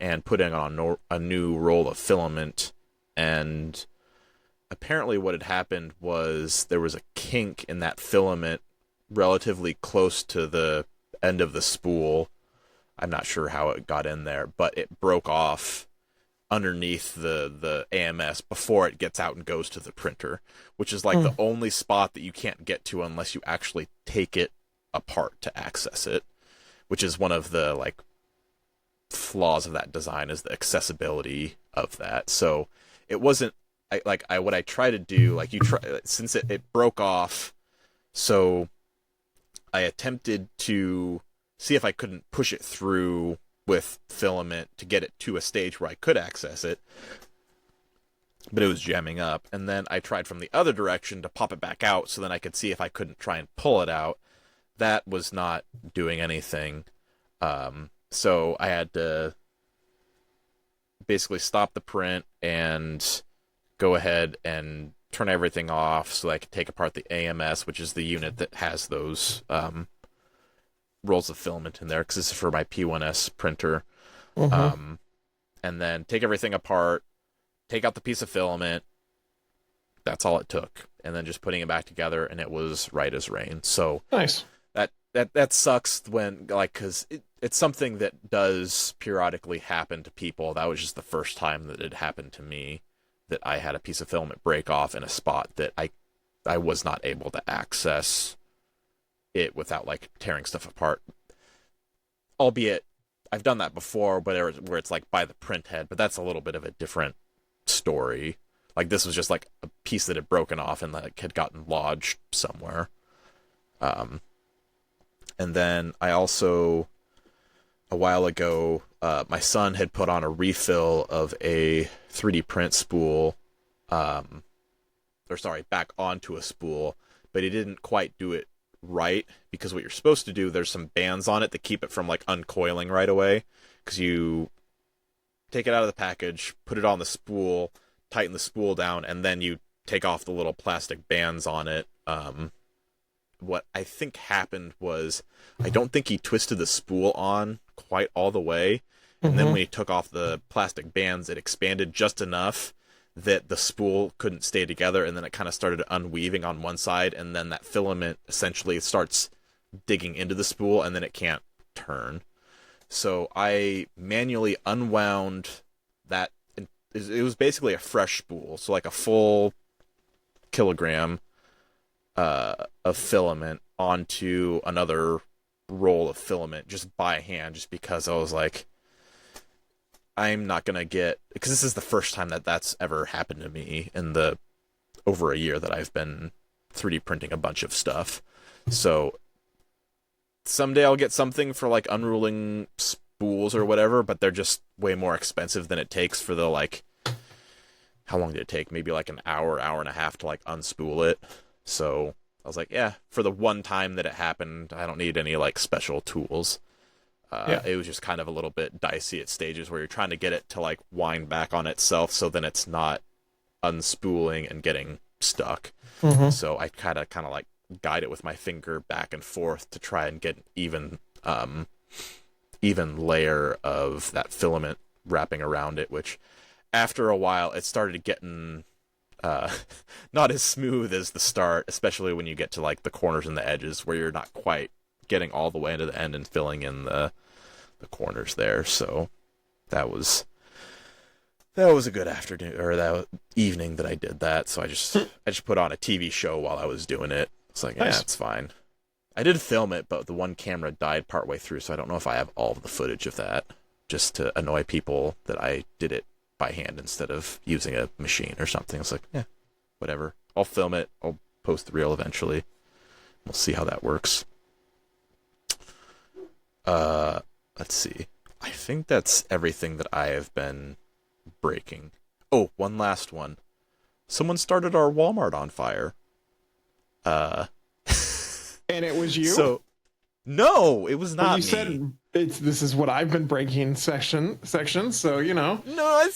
and putting on a new roll of filament. And apparently what had happened was there was a kink in that filament relatively close to the end of the spool. I'm not sure how it got in there, but it broke off underneath the AMS before it gets out and goes to the printer, which is like the only spot that you can't get to unless you actually take it apart to access it, which is one of the like flaws of that design, is the accessibility of that. So it wasn't what I try to do, like since it broke off, so I attempted to see if I couldn't push it through with filament to get it to a stage where I could access it, but it was jamming up. And then I tried from the other direction to pop it back out so then I could see if I couldn't try and pull it out. That was not doing anything. So I had to basically stop the print and go ahead and turn everything off so I could take apart the AMS, which is the unit that has those rolls of filament in there, because this is for my P1S printer. And then take everything apart, take out the piece of filament. That's all it took. And then just putting it back together, and it was right as rain. So nice. That sucks when, like, because it's something that does periodically happen to people. That was just the first time that it happened to me, that I had a piece of filament break off in a spot that I was not able to access it without like tearing stuff apart. Albeit I've done that before, where it's like by the print head, but that's a little bit of a different story. Like this was just like a piece that had broken off and like had gotten lodged somewhere. And then I also, a while ago, my son had put on a refill of a 3D print spool, back onto a spool, but he didn't quite do it right, because what you're supposed to do, there's some bands on it that keep it from like uncoiling right away, because you take it out of the package, put it on the spool, tighten the spool down, and then you take off the little plastic bands on it. What I think happened was, I don't think he twisted the spool on quite all the way, and then when he took off the plastic bands, it expanded just enough that the spool couldn't stay together, and then it kind of started unweaving on one side, and then that filament essentially starts digging into the spool, and then it can't turn. So I manually unwound that. It was basically a fresh spool, so like a full kilogram of filament onto another roll of filament just by hand, just because I was like, I'm not gonna get, because this is the first time that's ever happened to me in the over a year that I've been 3D printing a bunch of stuff. So someday I'll get something for like unrolling spools or whatever, but they're just way more expensive than it takes for the, like, how long did it take? Maybe like an hour and a half to like unspool it. So I was like, yeah, for the one time that it happened, I don't need any like special tools. It was just kind of a little bit dicey at stages where you're trying to get it to like wind back on itself, so then it's not unspooling and getting stuck. So I kind of like guide it with my finger back and forth to try and get even layer of that filament wrapping around it, which after a while it started getting not as smooth as the start, especially when you get to like the corners and the edges where you're not quite getting all the way into the end and filling in the corners there. So that was a good afternoon, or that evening that I did that. So I just put on a TV show while I was doing it. It's like, yeah, it's fine. I did film it, but the one camera died partway through, so I don't know if I have all of the footage of that, just to annoy people that I did it by hand instead of using a machine or something. It's like, yeah, whatever. I'll film it. I'll post the reel eventually. We'll see how that works. Let's see. I think that's everything that I have been breaking. Oh, one last one. Someone started our Walmart on fire. And it was you? So, no, it was not well, you me. said this is what I've been breaking section, so you know. No.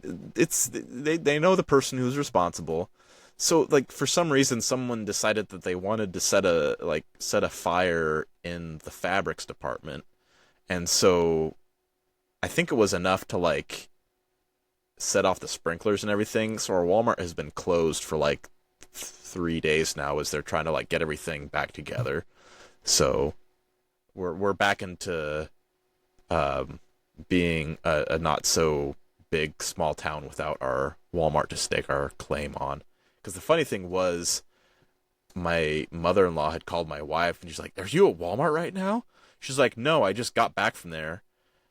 They know the person who's responsible. So like for some reason someone decided that they wanted to set a fire in the fabrics department. And so I think it was enough to like set off the sprinklers and everything. So our Walmart has been closed for like 3 days now as they're trying to like get everything back together. So we're back into being a not so big small town without our Walmart to stake our claim on. Because the funny thing was, my mother-in-law had called my wife and she's like, "Are you at Walmart right now?" She's like, "No, I just got back from there."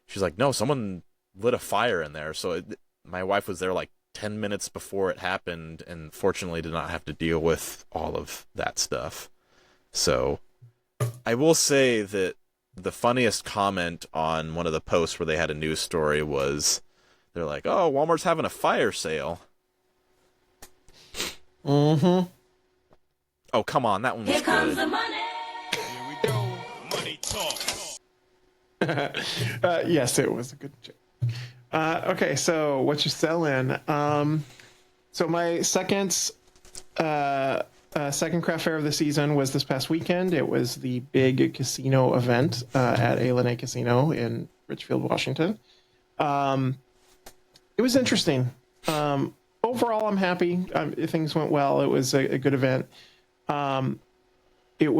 She's like, "No, someone lit a fire in there." So my wife was there like 10 minutes before it happened, and fortunately did not have to deal with all of that stuff. So I will say that the funniest comment on one of the posts where they had a news story was, they're like, "Oh, Walmart's having a fire sale." Mm-hmm. Oh, come on, that one was Here comes good. the money. Here we go. Money talk. Yes, it was a good joke. Okay, so what you selling? So my second craft fair of the season was this past weekend. It was the big casino event at A Casino in Richfield, Washington. It was interesting. Overall, I'm happy. Things went well. It was a good event. But it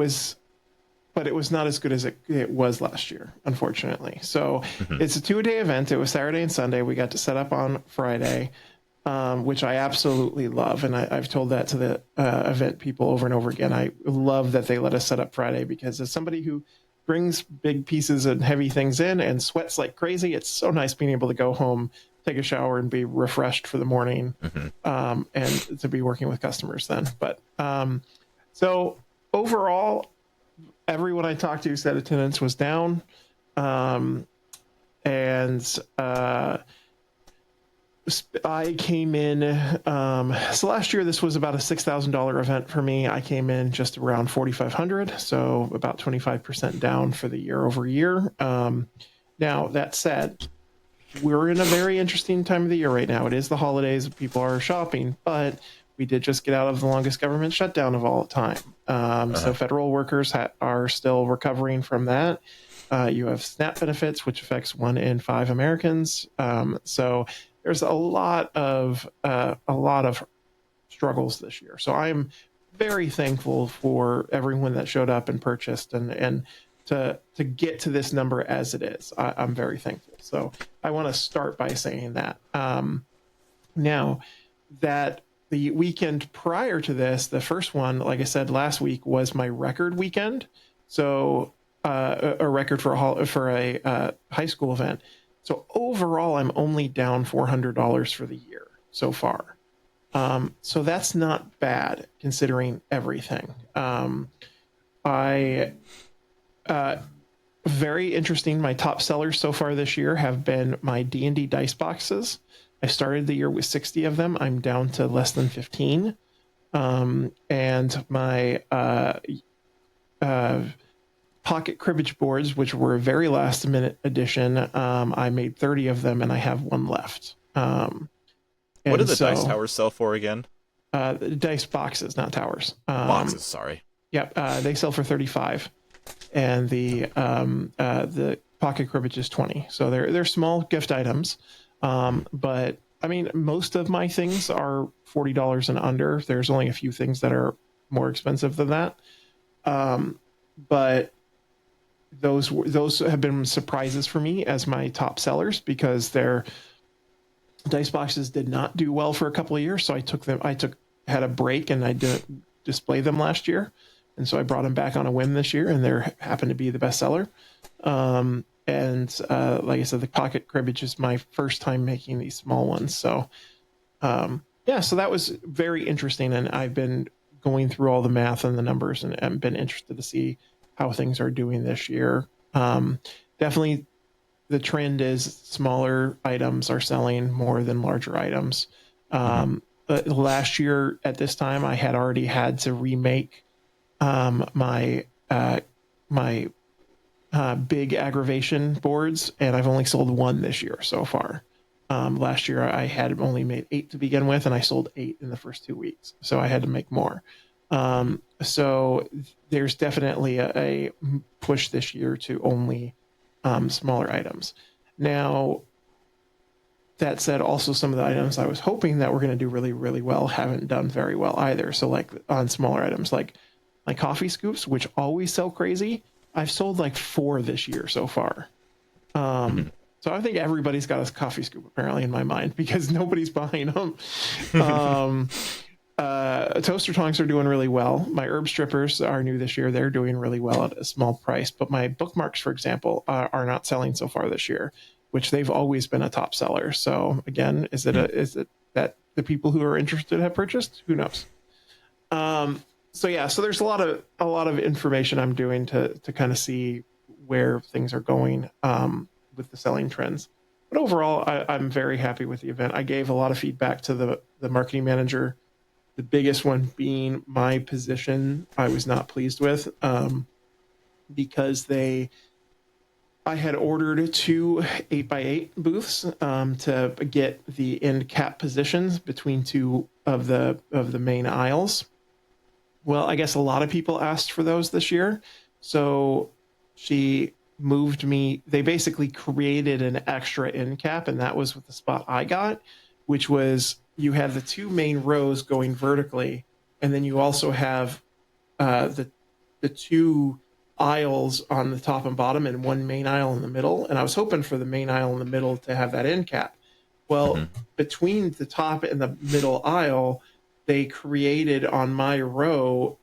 was not as good as it was last year, unfortunately. So it's a 2-day event. It was Saturday and Sunday. We got to set up on Friday, which I absolutely love. And I've told that to the event people over and over again. I love that they let us set up Friday, because as somebody who brings big pieces and heavy things in and sweats like crazy, it's so nice being able to go home, take a shower, and be refreshed for the morning, and to be working with customers then. But so overall, everyone I talked to said attendance was down. I came in, so last year this was about a $6,000 event for me. I came in just around 4,500, so about 25% down for the year over year. Now, that said, we're in a very interesting time of the year right now. It is the holidays, people are shopping, but we did just get out of the longest government shutdown of all time. So federal workers are still recovering from that. You have SNAP benefits, which affects 1 in 5 Americans. So there's a lot of struggles this year. So I'm very thankful for everyone that showed up and purchased, and to get to this number as it is. I'm very thankful. So I want to start by saying that. Now, that the weekend prior to this, the first one, like I said last week, was my record weekend. So a record for a high school event. So overall, I'm only down $400 for the year so far. So that's not bad considering everything. Very interesting. My top sellers so far this year have been my D&D dice boxes. I started the year with 60 of them. I'm down to less than 15. And my pocket cribbage boards, which were a very last minute addition, I made 30 of them and I have 1 left. What do the dice towers sell for again? Dice boxes, not towers. Boxes, sorry. Yep, they sell for 35, and the pocket cribbage is 20. So they're small gift items, but I mean, most of my things are $40 and under. There's only a few things that are more expensive than that. But those have been surprises for me as my top sellers, because their dice boxes did not do well for a couple of years. So had a break, and I didn't display them last year. And so I brought them back on a whim this year, and they happened to be the bestseller. Like I said, the pocket cribbage is my first time making these small ones. So, so that was very interesting. And I've been going through all the math and the numbers, and been interested to see how things are doing this year. Definitely the trend is smaller items are selling more than larger items. But last year at this time, I had already had to remake my big aggravation boards, and I've only sold one this year so far. Last year I had only made 8 to begin with, and I sold 8 in the first 2 weeks, so I had to make more. So there's definitely a push this year to only smaller items. Now, that said, also some of the items I was hoping that were going to do really, really well haven't done very well either. So like on smaller items, like my coffee scoops, which always sell crazy, I've sold like 4 this year so far. So I think everybody's got a coffee scoop apparently in my mind, because nobody's buying them. Toaster tongs are doing really well. My herb strippers are new this year. They're doing really well at a small price. But my bookmarks, for example, are not selling so far this year, which they've always been a top seller. So again, is it that the people who are interested have purchased? Who knows? So there's a lot of information I'm doing to kind of see where things are going with the selling trends. But overall, I'm very happy with the event. I gave a lot of feedback to the marketing manager. The biggest one being my position I was not pleased with, because I had ordered 2 8x8 booths to get the end cap positions between 2 of the main aisles. Well, I guess a lot of people asked for those this year. So she moved me. They basically created an extra end cap, and that was what the spot I got, which was you have the 2 main rows going vertically, and then you also have the 2 aisles on the top and bottom, and 1 main aisle in the middle. And I was hoping for the main aisle in the middle to have that end cap. Well, between the top and the middle aisle, they created on my row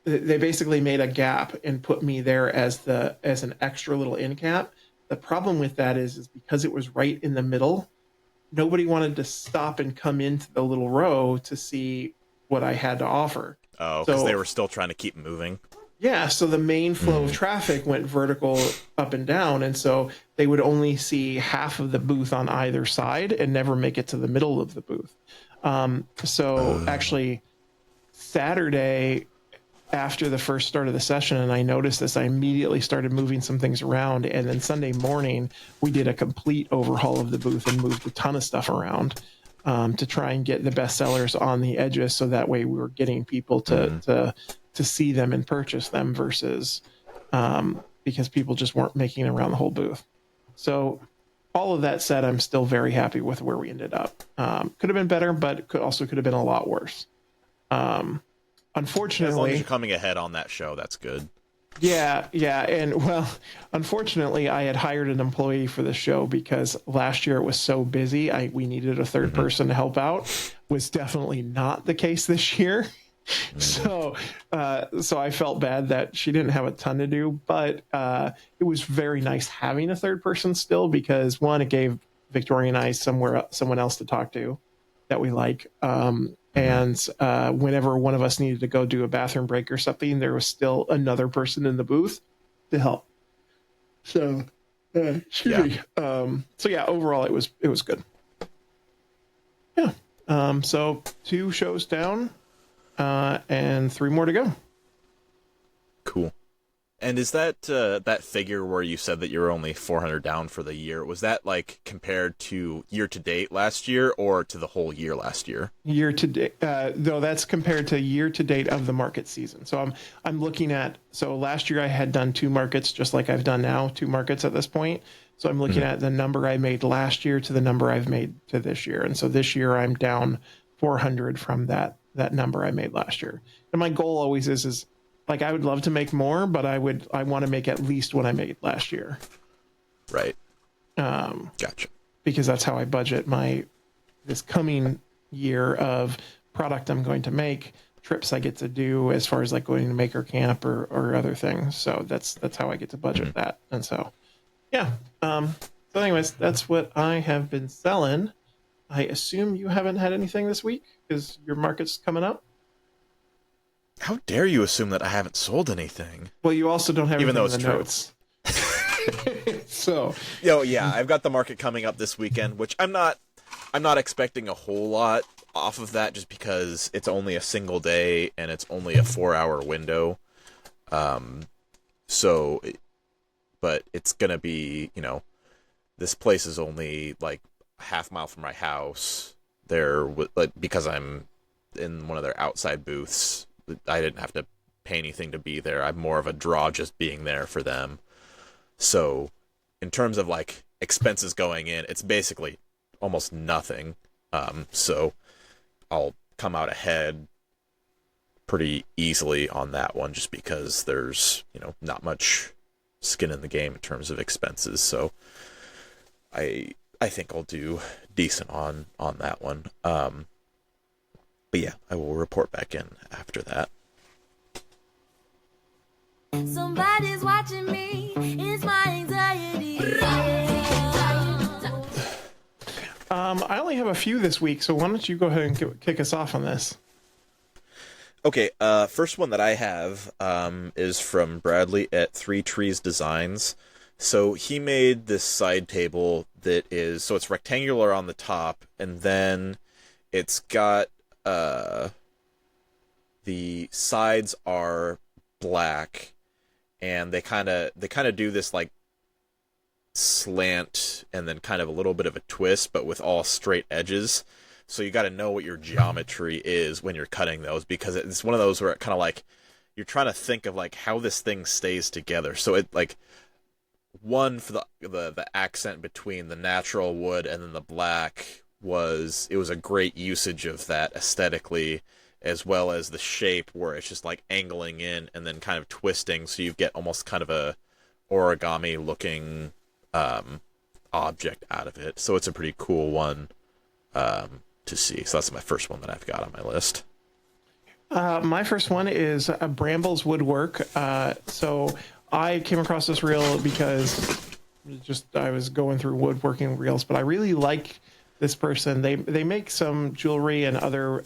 they basically made a gap and put me there as an extra little end cap. The problem with that is because it was right in the middle, nobody wanted to stop and come into the little row to see what I had to offer. Oh, because they were still trying to keep moving. Yeah, so the main flow of traffic went vertical up and down, and so they would only see half of the booth on either side and never make it to the middle of the booth. Actually, Saturday after the first start of the session, and I noticed this, I immediately started moving some things around, and then Sunday morning we did a complete overhaul of the booth and moved a ton of stuff around to try and get the best sellers on the edges, so that way we were getting people to see them and purchase them versus because people just weren't making it around the whole booth. So all of that said, I'm still very happy with where we ended up. Could have been better, but could have been a lot worse. Unfortunately, as long as you're coming ahead on that show, that's good. Yeah. And well, unfortunately, I had hired an employee for the show because last year it was so busy. We needed a third person to help out. Was definitely not the case this year. So I felt bad that she didn't have a ton to do, but it was very nice having a third person still, because one, it gave Victoria and I someone else to talk to that we like. And whenever one of us needed to go do a bathroom break or something, there was still another person in the booth to help. So, overall, it was good. Yeah. So 2 shows down, and 3 more to go. Cool. And is that that figure where you said that you're only 400 down for the year? Was that like compared to year to date last year or to the whole year last year? Year to date, though, that's compared to year to date of the market season. So I'm looking at, so last year I had done 2 markets, just like I've done now, 2 markets at this point. So I'm looking at the number I made last year to the number I've made to this year. And so this year I'm down 400 from that number I made last year. And my goal always is like, I would love to make more, but I want to make at least what I made last year. Right. Gotcha. Because that's how I budget this coming year of product I'm going to make, trips I get to do as far as like going to maker camp or other things. So that's how I get to budget that. And so, yeah. So anyways, that's what I have been selling. I assume you haven't had anything this week because your market's coming up. How dare you assume that I haven't sold anything? Well, you also don't have even though anything it's in the true. notes. So, yeah, I've got the market coming up this weekend, which I'm not expecting a whole lot off of that, just because it's only a single day and it's only a 4-hour window. But it's gonna be, this place is only like a half mile from my house. Because I'm in one of their outside booths, I didn't have to pay anything to be there. I'm more of a draw just being there for them. So in terms of like expenses going in, it's basically almost nothing. So I'll come out ahead pretty easily on that one, just because there's, not much skin in the game in terms of expenses. So I think I'll do decent on that one. But yeah, I will report back in after that. Somebody's watching me. It's my anxiety. I only have a few this week, so why don't you go ahead and kick us off on this? Okay, first one that I have is from Bradley at Three Trees Designs. So he made this side table that is, so it's rectangular on the top, and then it's got the sides are black, and they kind of do this like slant and then kind of a little bit of a twist, but with all straight edges. So you got to know what your geometry is when you're cutting those, because it's one of those where it kind of like you're trying to think of like how this thing stays together. So it like one for the accent between the natural wood and then the black was a great usage of that aesthetically, as well as the shape where it's just like angling in and then kind of twisting, so you get almost kind of a origami looking object out of it. So it's a pretty cool one to see. So that's my first one that I've got on my list. My first one is Bramble's Woodwork. So I came across this reel because I was going through woodworking reels, but I really like this person. They make some jewelry and other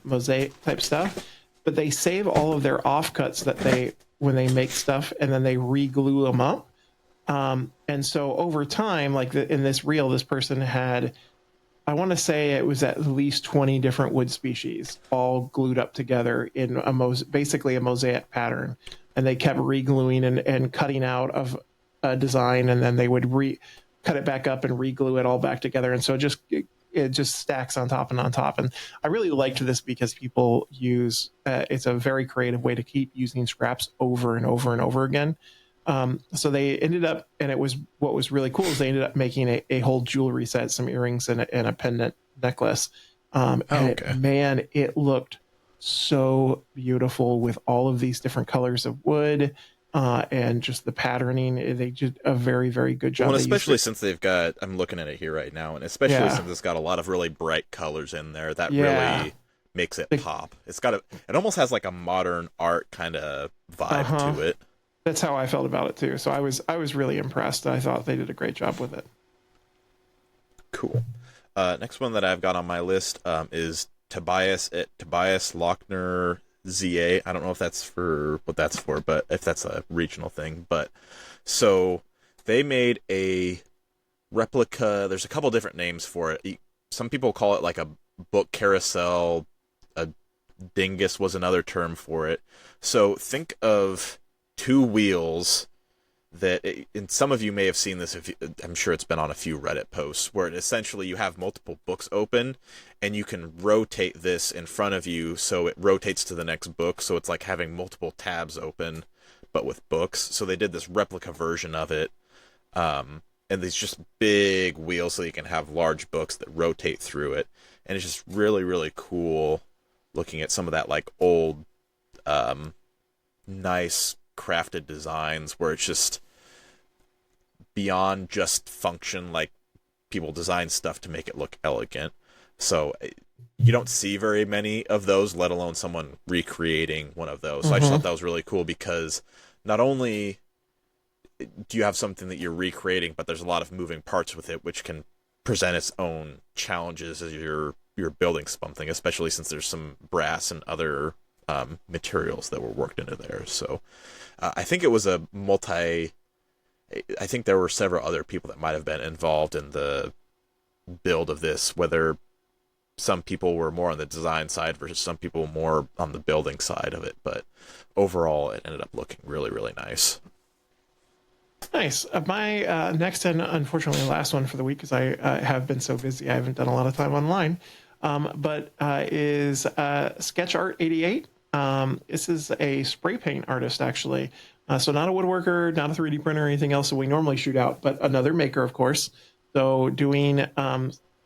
mosaic type stuff, but they save all of their offcuts when they make stuff, and then they re-glue them up. And so over time, like in this reel, this person had, I want to say it was at least 20 different wood species all glued up together in basically a mosaic pattern. And they kept re-gluing and cutting out of a design, and then they would cut it back up and re-glue it all back together. And so it just stacks on top and on top. And I really liked this because people use, it's a very creative way to keep using scraps over and over and over again. So they ended up, and what was really cool is they ended up making a whole jewelry set, some earrings and a pendant necklace. Man, it looked so beautiful with all of these different colors of wood, and just the patterning. They did a very, very good job. Well, especially since they've got, I'm looking at it here right now, and especially since it's got a lot of really bright colors in there, that really makes it pop. It almost has like a modern art kind of vibe to it. That's how I felt about it too. So I was really impressed. I thought they did a great job with it. Cool. Next one that I've got on my list is Tobias at Tobias Lochner ZA. I don't know if that's what that's for, but if that's a regional thing. But so they made a replica. There's a couple different names for it. Some people call it like a book carousel. A dingus was another term for it. So think of two wheels and some of you may have seen this. I'm sure it's been on a few Reddit posts where essentially you have multiple books open and you can rotate this in front of you so it rotates to the next book. So it's like having multiple tabs open, but with books. So they did this replica version of it. And these just big wheels so you can have large books that rotate through it. And it's just really, really cool looking at some of that like old, nice crafted designs where it's just beyond just function, like people design stuff to make it look elegant. So you don't see very many of those, let alone someone recreating one of those. So I just thought that was really cool because not only do you have something that you're recreating, but there's a lot of moving parts with it, which can present its own challenges as you're building something, especially since there's some brass and other materials that were worked into there. So I think it was I think there were several other people that might have been involved in the build of this, whether some people were more on the design side versus some people more on the building side of it. But overall, it ended up looking really, really nice. Nice. My next and unfortunately last one for the week, because I have been so busy, I haven't done a lot of time online, is Sketch Art 88. This is a spray paint artist, actually. So not a woodworker, not a 3D printer, or anything else that we normally shoot out, but another maker, of course. So doing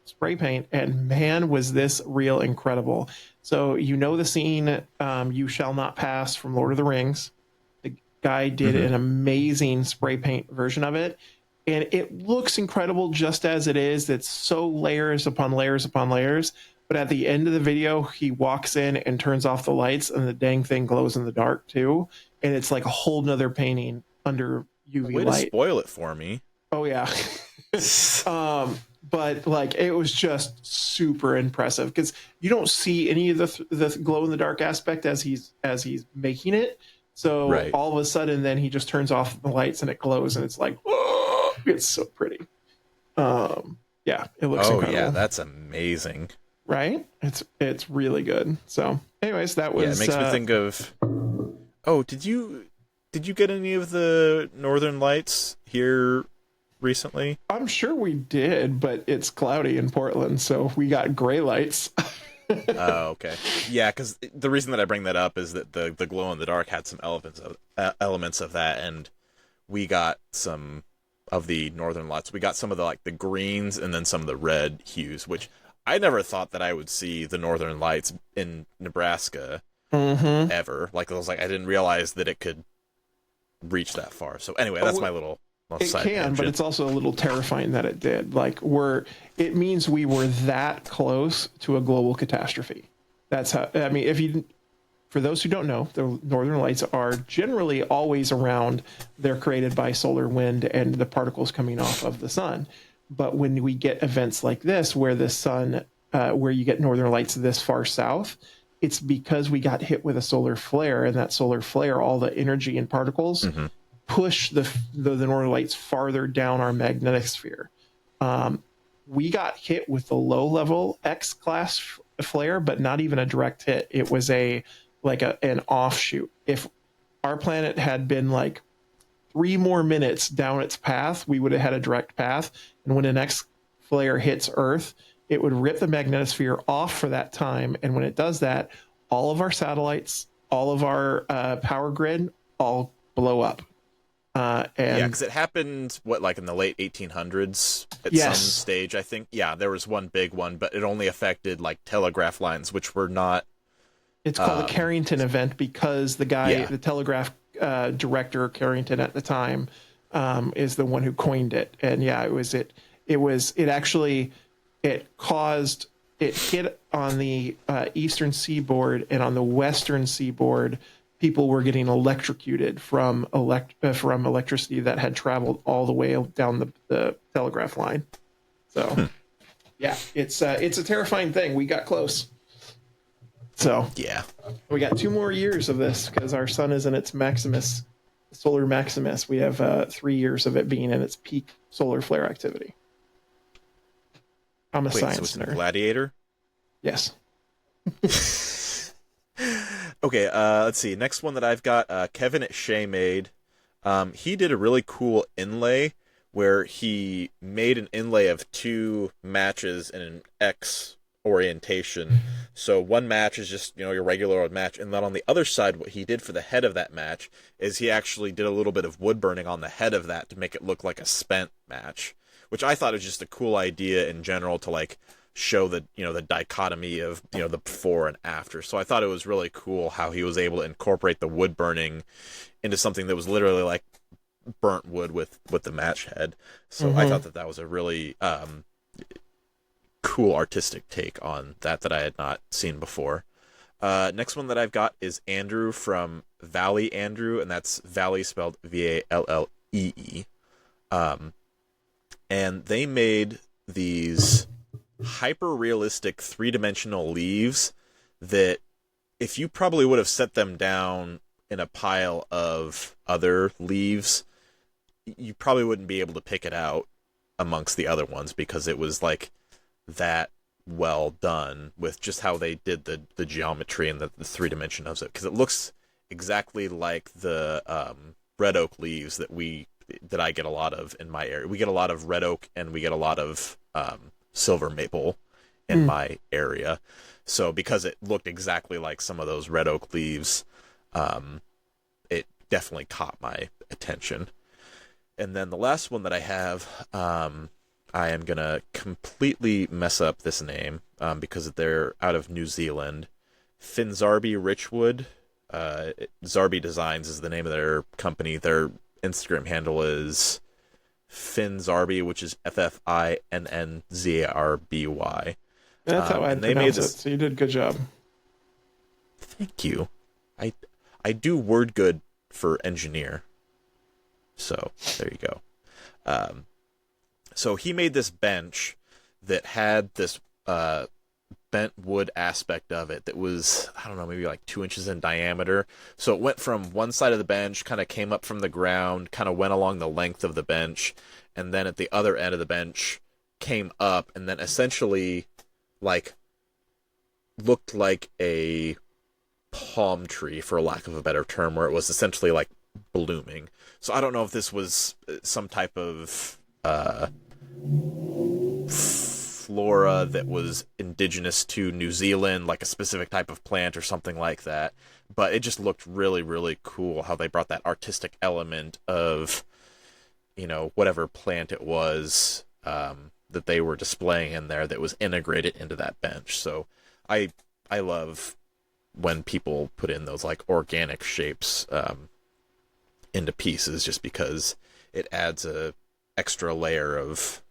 spray paint, and man, was this real incredible. So you know the scene, You Shall Not Pass from Lord of the Rings. The guy did an amazing spray paint version of it, and it looks incredible just as it is. It's so layers upon layers upon layers. But at the end of the video, he walks in and turns off the lights, and the dang thing glows in the dark too. And it's like a whole nother painting under UV Way light. to spoil it for me. Oh yeah. But like it was just super impressive because you don't see any of the glow in the dark aspect as he's making it. So all of a sudden, then he just turns off the lights and it glows, and it's like, oh, it's so pretty. Yeah, it looks incredible. Yeah, that's amazing. Right? It's really good. So, anyways, that was. Yeah, it makes me think of. Oh, did you get any of the Northern Lights here recently? I'm sure we did, but it's cloudy in Portland, so we got gray lights. Oh, okay. Yeah, because the reason that I bring that up is that the glow in the dark had some elements of that, and we got some of the Northern Lights. We got some of the greens and then some of the red hues, which I never thought that I would see the Northern Lights in Nebraska ever. I didn't realize that it could reach that far. So anyway, that's my little side tangent. But it's also a little terrifying that it did. It means we were that close to a global catastrophe. That's how. I mean, for those who don't know, the Northern Lights are generally always around. They're created by solar wind and the particles coming off of the sun. But when we get events like this, where the sun, where you get Northern Lights this far south, it's because we got hit with a solar flare, and that solar flare, all the energy and particles push the Northern Lights farther down our magnetic sphere. We got hit with the low-level X-class flare, but not even a direct hit. It was an offshoot. If our planet had been 3 more minutes down its path, we would have had a direct path. And when an X flare hits Earth, it would rip the magnetosphere off for that time. And when it does that, all of our satellites, all of our power grid, all blow up. Because it happened, in the late 1800s at some stage, I think. Yeah, there was one big one, but it only affected, telegraph lines, which were not... It's called the Carrington event because the guy, the telegraph director Carrington at the time, is the one who coined it. And it hit on the eastern seaboard, and on the western seaboard, people were getting electrocuted from electricity that had traveled all the way down the telegraph line. So, it's a terrifying thing. We got close. So we got 2 more years of this because our sun is in its solar maximus. We have 3 years of it being in its peak solar flare activity. I'm a science so it's nerd. Gladiator? Yes. Okay, let's see. Next one that I've got, Kevin at Shea made. He did a really cool inlay where he made an inlay of two matches in an X orientation. So one match is just, your regular old match. And then on the other side, what he did for the head of that match is he actually did a little bit of wood burning on the head of that to make it look like a spent match, which I thought was just a cool idea in general to like show the, the dichotomy of, the before and after. So I thought it was really cool how he was able to incorporate the wood burning into something that was literally like burnt wood with the match head. So I thought that was a really cool artistic take on that I had not seen before. Next one that I've got is Andrew from Valley Andrew, and that's Valley spelled Vallee. And they made these hyper-realistic three-dimensional leaves that if you probably would have set them down in a pile of other leaves, you probably wouldn't be able to pick it out amongst the other ones because it was like that well done with just how they did the geometry and the three dimension of it, because it looks exactly like the red oak leaves that I get a lot of in my area. We get a lot of red oak and we get a lot of silver maple in my area. So because it looked exactly like some of those red oak leaves, it definitely caught my attention. And then the last one that I have, I am going to completely mess up this name because they're out of New Zealand. Finzarby Richwood. Zarby Designs is the name of their company. Their Instagram handle is Finzarby, which is FFINNZARBY. That's how I pronounce it, so you did a good job. Thank you. I do word good for engineer. So, there you go. So he made this bench that had this bent wood aspect of it that was, I don't know, maybe like 2 inches in diameter. So it went from one side of the bench, kind of came up from the ground, kind of went along the length of the bench, and then at the other end of the bench came up, and then essentially like looked like a palm tree, for lack of a better term, where it was essentially like blooming. So I don't know if this was some type of flora that was indigenous to New Zealand, like a specific type of plant or something like that. But it just looked really, really cool how they brought that artistic element of, whatever plant it was that they were displaying in there that was integrated into that bench. So I love when people put in those like organic shapes into pieces, just because it adds a extra layer of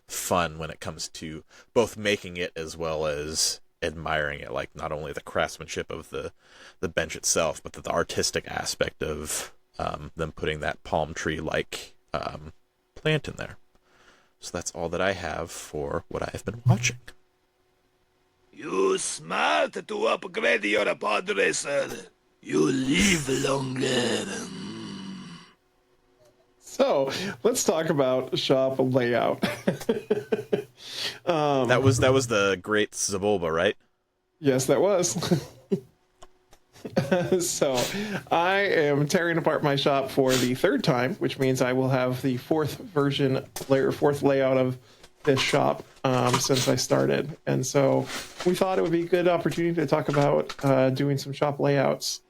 fun when it comes to both making it as well as admiring it, like not only the craftsmanship of the bench itself, but the artistic aspect of them putting that palm tree like plant in there. So that's all that I have for what I have been watching. You smart to upgrade your pod racer. You live longer. So let's talk about shop layout. That was the great Zabulba, right? Yes, that was. So I am tearing apart my shop for the third time, which means I will have the fourth layout of this shop since I started. And so we thought it would be a good opportunity to talk about doing some shop layouts.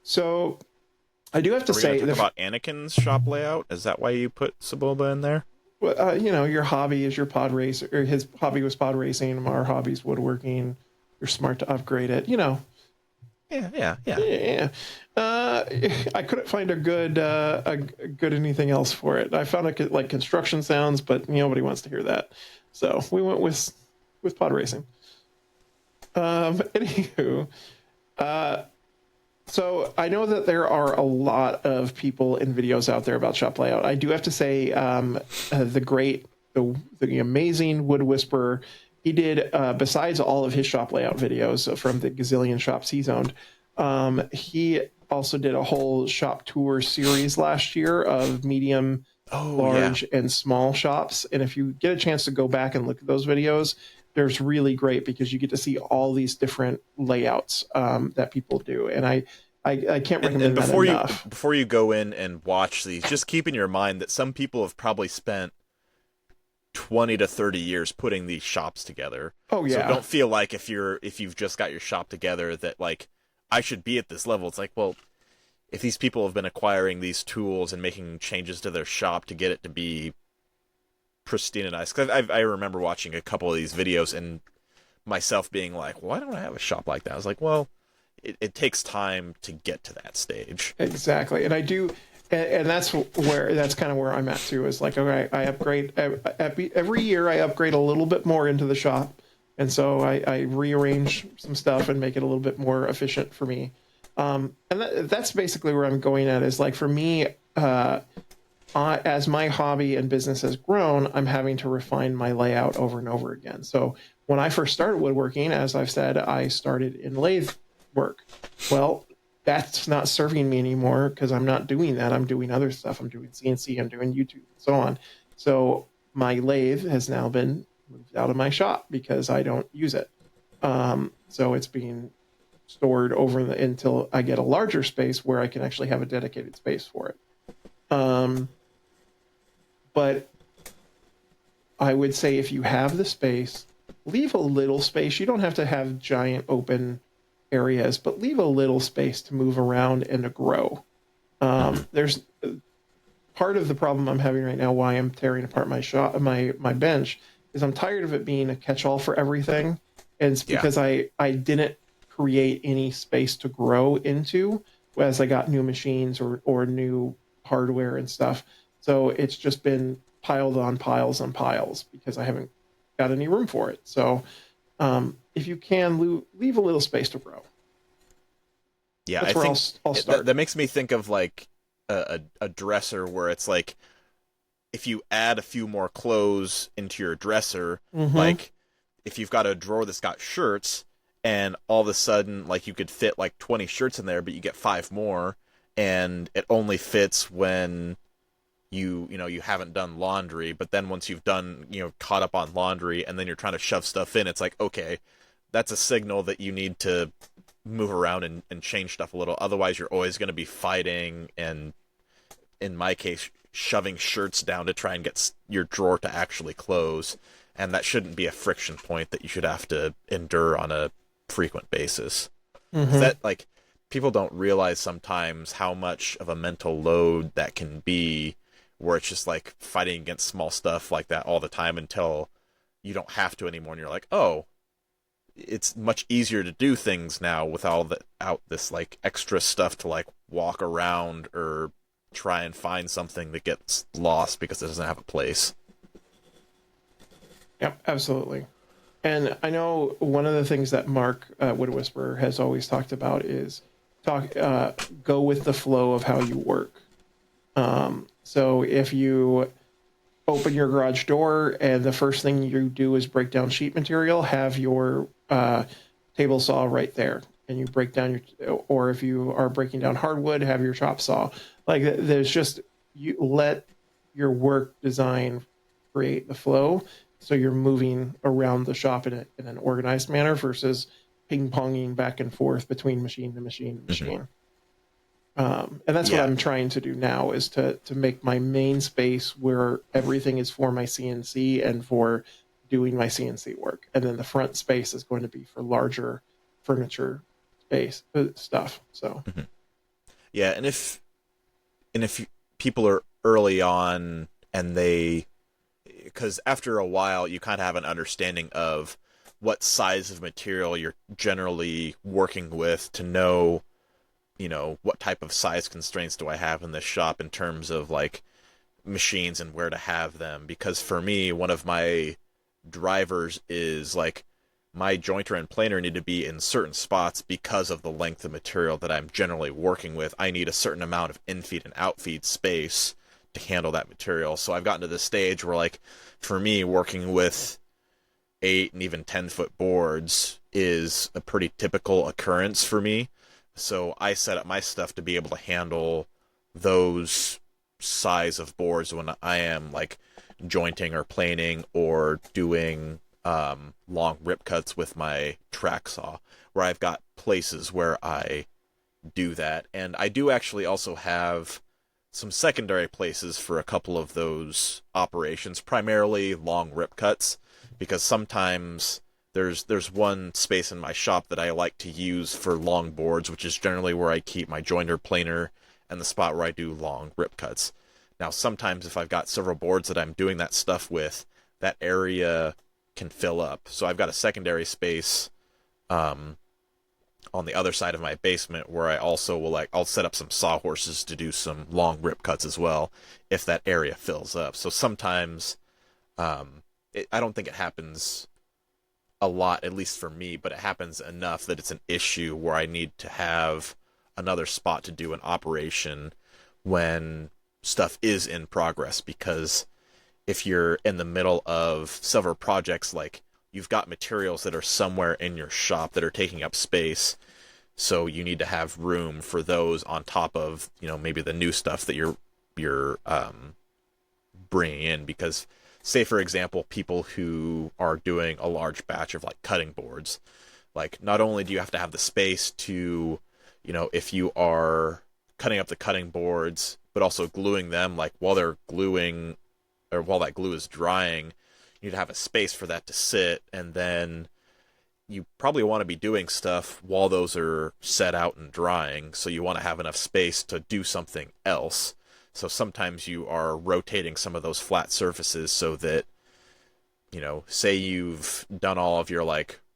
So I do have to say, talk about Anakin's shop layout. Is that why you put Zabulba in there? Well, your hobby is your pod race, or his hobby was pod racing. Our hobby's woodworking. You're smart to upgrade it. Yeah. I couldn't find a good anything else for it. I found it like construction sounds, but nobody wants to hear that. So we went with pod racing. Anywho, so I know that there are a lot of people in videos out there about shop layout. I do have to say, the amazing Wood Whisperer, he did, besides all of his shop layout videos from the gazillion shops he's owned, he also did a whole shop tour series last year of medium, large, and small shops. And if you get a chance to go back and look at those videos, there's really great because you get to see all these different layouts that people do, and I can't recommend that enough. Before you go in and watch these, just keep in your mind that some people have probably spent 20 to 30 years putting these shops together. Oh yeah. So don't feel like if you've just got your shop together that like I should be at this level. It's like, well, if these people have been acquiring these tools and making changes to their shop to get it to be pristine and nice, because I remember watching a couple of these videos and myself being like, why don't I have a shop like that? I was like, well, it takes time to get to that stage. Exactly. And I do, and that's kind of where I'm at too, is like, okay, I upgrade every year. I upgrade a little bit more into the shop. And so I rearrange some stuff and make it a little bit more efficient for me. And that's basically where I'm going at, is like, for me, as my hobby and business has grown, I'm having to refine my layout over and over again. So when I first started woodworking, as I've said, I started in lathe work. Well, that's not serving me anymore because I'm not doing that. I'm doing other stuff. I'm doing CNC, I'm doing YouTube, and so on. So my lathe has now been moved out of my shop because I don't use it. So it's being stored until I get a larger space where I can actually have a dedicated space for it. But I would say if you have the space, leave a little space. You don't have to have giant open areas, but leave a little space to move around and to grow. There's part of the problem I'm having right now, why I'm tearing apart my bench, is I'm tired of it being a catch-all for everything. And it's because I didn't create any space to grow into as I got new machines or new hardware and stuff. So it's just been piled on piles because I haven't got any room for it. So if you can, leave a little space to grow. Yeah, that's where I'll start. That makes me think of like a dresser where it's like, if you add a few more clothes into your dresser, like if you've got a drawer that's got shirts, and all of a sudden, like, you could fit like 20 shirts in there, but you get 5 more, and it only fits when you haven't done laundry. But then once you've done, caught up on laundry, and then you're trying to shove stuff in, it's like, okay, that's a signal that you need to move around and change stuff a little. Otherwise, you're always going to be fighting, and in my case, shoving shirts down to try and get your drawer to actually close. And that shouldn't be a friction point that you should have to endure on a frequent basis. That, like, people don't realize sometimes how much of a mental load that can be, where it's just like fighting against small stuff like that all the time until you don't have to anymore, and you're like, oh, it's much easier to do things now without this like extra stuff to like walk around or try and find something that gets lost because it doesn't have a place. Yep, absolutely. And I know one of the things that Mark Wood Whisperer has always talked about is go with the flow of how you work. So if you open your garage door and the first thing you do is break down sheet material, have your table saw right there, and you break down or if you are breaking down hardwood, have your chop saw. Like, there's just, you let your work design create the flow. So you're moving around the shop in an organized manner versus ping-ponging back and forth between machine to machine to machine. And that's what I'm trying to do now, is to make my main space where everything is for my CNC and for doing my CNC work. And then the front space is going to be for larger furniture space stuff. So, yeah. And if people are early on and because after a while you kind of have an understanding of what size of material you're generally working with to know, what type of size constraints do I have in this shop in terms of like machines and where to have them. Because for me, one of my drivers is like my jointer and planer need to be in certain spots because of the length of material that I'm generally working with. I need a certain amount of infeed and outfeed space to handle that material. So I've gotten to this stage where, like, for me, working with 8 and even 10-foot boards is a pretty typical occurrence for me. So I set up my stuff to be able to handle those size of boards when I am like jointing or planing or doing long rip cuts with my track saw, where I've got places where I do that. And I do actually also have some secondary places for a couple of those operations, primarily long rip cuts, because sometimes there's one space in my shop that I like to use for long boards, which is generally where I keep my jointer planer and the spot where I do long rip cuts. Now, sometimes if I've got several boards that I'm doing that stuff with, that area can fill up. So I've got a secondary space on the other side of my basement where I also will I'll set up some sawhorses to do some long rip cuts as well if that area fills up. So sometimes I don't think it happens a lot, at least for me, but it happens enough that it's an issue where I need to have another spot to do an operation when stuff is in progress. Because if you're in the middle of several projects, like you've got materials that are somewhere in your shop that are taking up space, so you need to have room for those on top of, maybe the new stuff that you're bringing in. Because say, for example, people who are doing a large batch of cutting boards, not only do you have to have the space to, if you are cutting up the cutting boards, but also gluing them, while they're gluing, or while that glue is drying, you need to have a space for that to sit. And then you probably want to be doing stuff while those are set out and drying, so you want to have enough space to do something else. So sometimes you are rotating some of those flat surfaces so that, say you've done all of your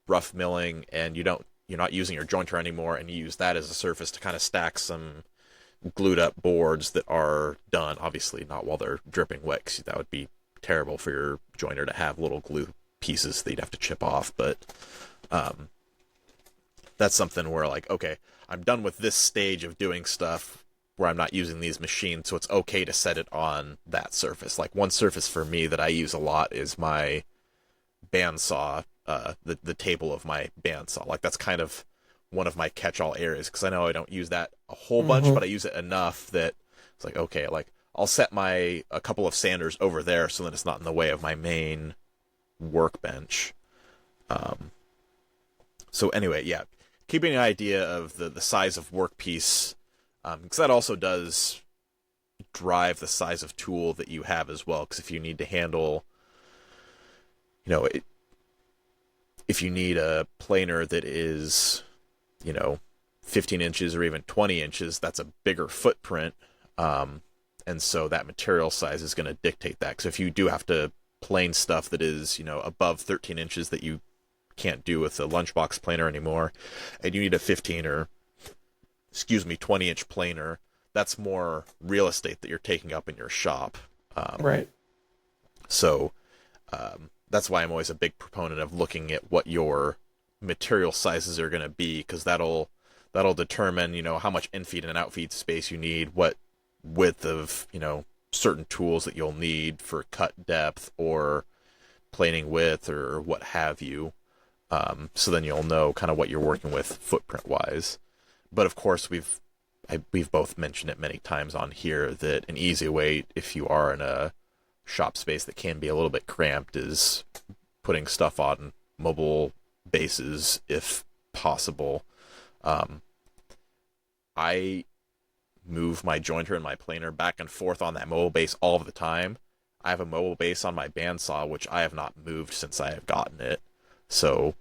rough milling and you're not using your jointer anymore, and you use that as a surface to kind of stack some glued up boards that are done, obviously not while they're dripping wet, 'cause that would be terrible for your jointer to have little glue pieces that you'd have to chip off. But that's something where okay, I'm done with this stage of doing stuff where I'm not using these machines, so it's okay to set it on that surface. One surface for me that I use a lot is my bandsaw, the table of my bandsaw. That's kind of one of my catch-all areas, because I know I don't use that a whole bunch, but I use it enough that it's okay, I'll set a couple of sanders over there so that it's not in the way of my main workbench. So anyway, yeah, keeping an idea of the size of workpiece, because that also does drive the size of tool that you have as well. Because if you need to handle, if you need a planer that is, 15 inches or even 20 inches, that's a bigger footprint. And so that material size is going to dictate that. Because if you do have to plane stuff that is, above 13 inches that you can't do with a lunchbox planer anymore, and you need a 20-inch planer, that's more real estate that you're taking up in your shop. Right. So that's why I'm always a big proponent of looking at what your material sizes are going to be, because that'll determine, how much in-feed and out-feed space you need, what width of, certain tools that you'll need for cut depth or planing width or what have you. So then you'll know kind of what you're working with footprint-wise. But of course, we've both mentioned it many times on here that an easy way, if you are in a shop space that can be a little bit cramped, is putting stuff on mobile bases if possible. I move my jointer and my planer back and forth on that mobile base all of the time. I have a mobile base on my bandsaw, which I have not moved since I have gotten it. So,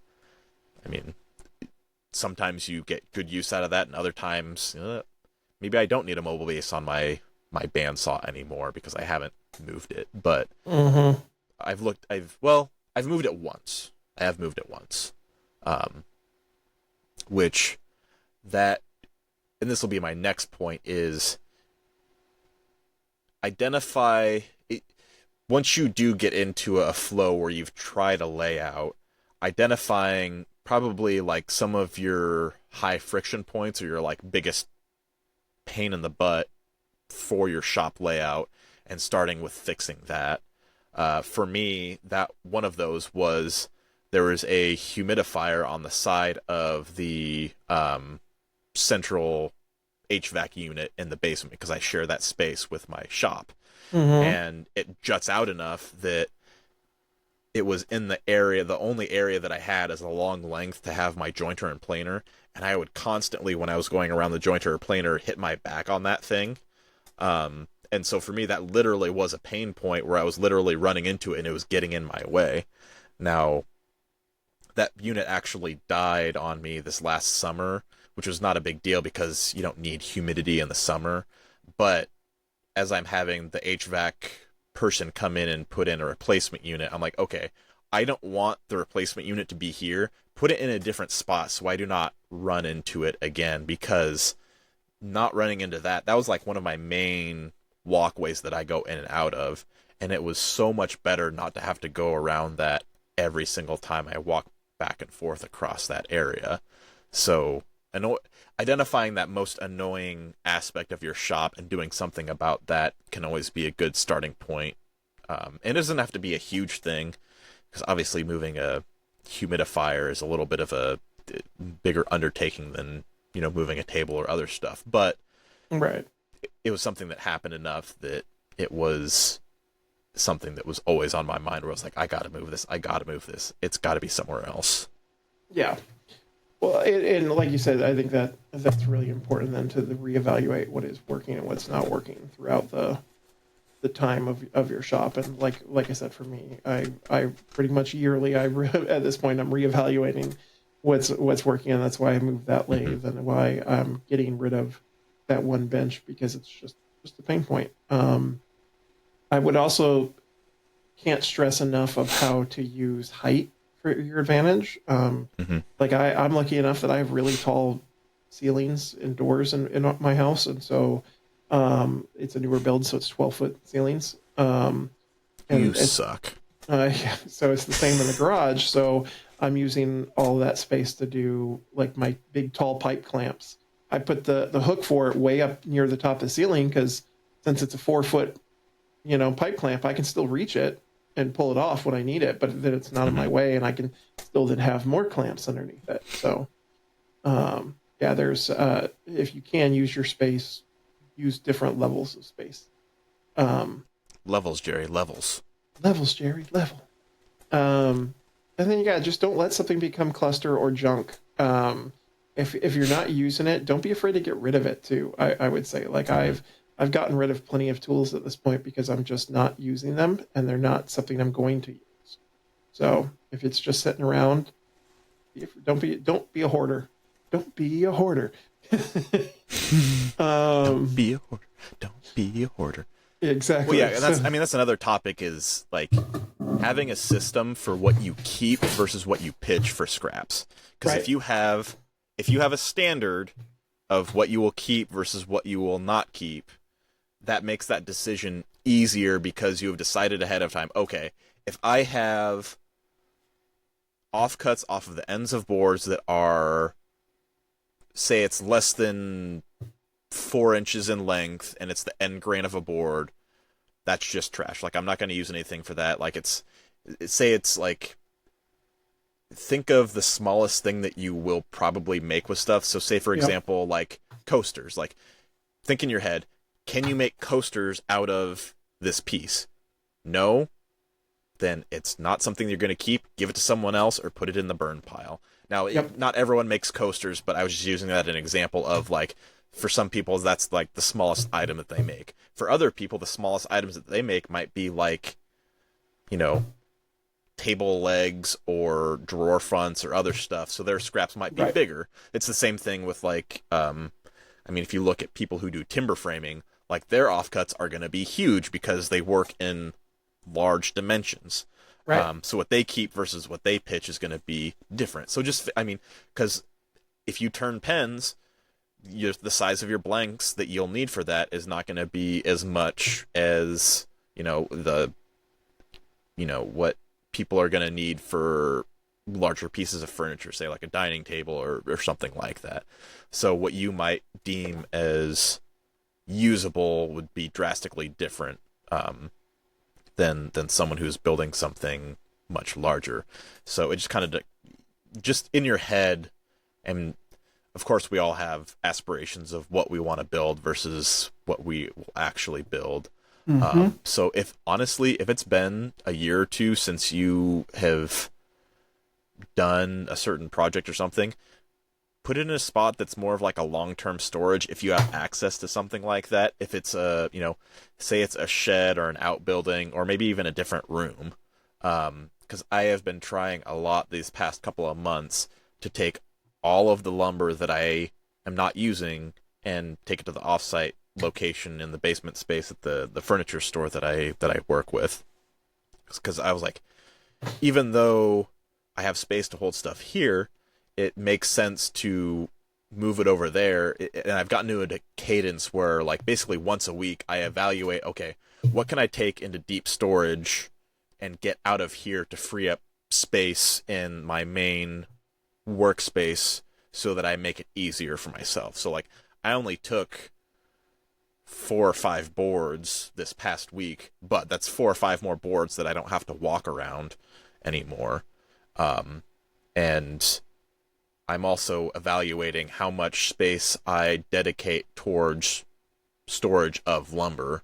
I mean, sometimes you get good use out of that, and other times, maybe I don't need a mobile base on my bandsaw anymore because I haven't moved it. But I've moved it once. I have moved it once. Which that, and this will be my next point, is identify it. Once you do get into a flow where you've tried a layout, identifying probably some of your high friction points or your biggest pain in the butt for your shop layout, and starting with fixing that. For me, that one of those was, there was a humidifier on the side of the central HVAC unit in the basement, because I share that space with my shop. And it juts out enough that it was in the area, the only area that I had as a long length to have my jointer and planer, and I would constantly, when I was going around the jointer or planer, hit my back on that thing. And so for me, that literally was a pain point where I was literally running into it and it was getting in my way. Now, that unit actually died on me this last summer, which was not a big deal because you don't need humidity in the summer. But as I'm having the HVAC person come in and put in a replacement unit, I'm like, okay, I don't want the replacement unit to be here. Put it in a different spot so I do not run into it again, because not running into that was like one of my main walkways that I go in and out of, and it was so much better not to have to go around that every single time I walk back and forth across that area. So identifying that most annoying aspect of your shop and doing something about that can always be a good starting point. It doesn't have to be a huge thing, because obviously moving a humidifier is a little bit of a bigger undertaking than, moving a table or other stuff. But Right. it was something that happened enough that it was something that was always on my mind, where I was like, I gotta move this. It's gotta be somewhere else. Yeah. Well, and like you said, I think that's really important then to reevaluate what is working and what's not working throughout the time of your shop. And like I said, for me, I pretty much yearly, at this point, I'm reevaluating what's working, and that's why I moved that lathe and why I'm getting rid of that one bench, because it's just a pain point. I would also can't stress enough of how to use height for your advantage. Like I'm lucky enough that I have really tall ceilings and doors in my house, and so it's a newer build, so it's 12-foot ceilings. And you suck. Yeah, so it's the same in the garage. So I'm using all that space to do like my big tall pipe clamps. I put the hook for it way up near the top of the ceiling, because since it's a 4-foot, pipe clamp, I can still reach it and pull it off when I need it, but then it's not in my way, and I can still then have more clamps underneath it. So, yeah, there's if you can use your space, use different levels of space. Levels, Jerry, levels. Levels, Jerry, level. And then just don't let something become cluster or junk. If you're not using it, don't be afraid to get rid of it too. I would say, like, I've gotten rid of plenty of tools at this point because I'm just not using them, and they're not something I'm going to use. So if it's just sitting around, don't be a hoarder. Don't be a hoarder. Don't be a hoarder. Don't be a hoarder. Exactly. Well, yeah, that's another topic, is like having a system for what you keep versus what you pitch for scraps. Because if you have a standard of what you will keep versus what you will not keep, that makes that decision easier, because you have decided ahead of time, okay, if I have offcuts off of the ends of boards that are, say it's less than 4 inches in length and it's the end grain of a board, that's just trash. Like, I'm not going to use anything for that. Like, say it's like, think of the smallest thing that you will probably make with stuff. So say, for example, like coasters. Like, think in your head, can you make coasters out of this piece? No? Then it's not something you're going to keep. Give it to someone else or put it in the burn pile. Now, not everyone makes coasters, but I was just using that as an example of, like, for some people, that's like the smallest item that they make. For other people, the smallest items that they make might be like, table legs or drawer fronts or other stuff. So their scraps might be bigger. It's the same thing with, like, if you look at people who do timber framing, like, their offcuts are going to be huge because they work in large dimensions. Right. So what they keep versus what they pitch is going to be different. So because if you turn pens, the size of your blanks that you'll need for that is not going to be as much as, what people are going to need for larger pieces of furniture, say like a dining table or something like that. So what you might deem as usable would be drastically different than someone who's building something much larger. So it just kind of just in your head, and of course we all have aspirations of what we want to build versus what we will actually build. So if it's been a year or two since you have done a certain project or something, put it in a spot that's more of like a long-term storage if you have access to something like that. If it's say it's a shed or an outbuilding or maybe even a different room. Because I have been trying a lot these past couple of months to take all of the lumber that I am not using and take it to the offsite location in the basement space at the furniture store that I work with. Because I was like, even though I have space to hold stuff here, it makes sense to move it over there. And I've gotten to a cadence where, like, basically once a week I evaluate, okay, what can I take into deep storage and get out of here to free up space in my main workspace so that I make it easier for myself. So, like, I only took 4 or 5 boards this past week, but that's 4 or 5 more boards that I don't have to walk around anymore. And I'm also evaluating how much space I dedicate towards storage of lumber,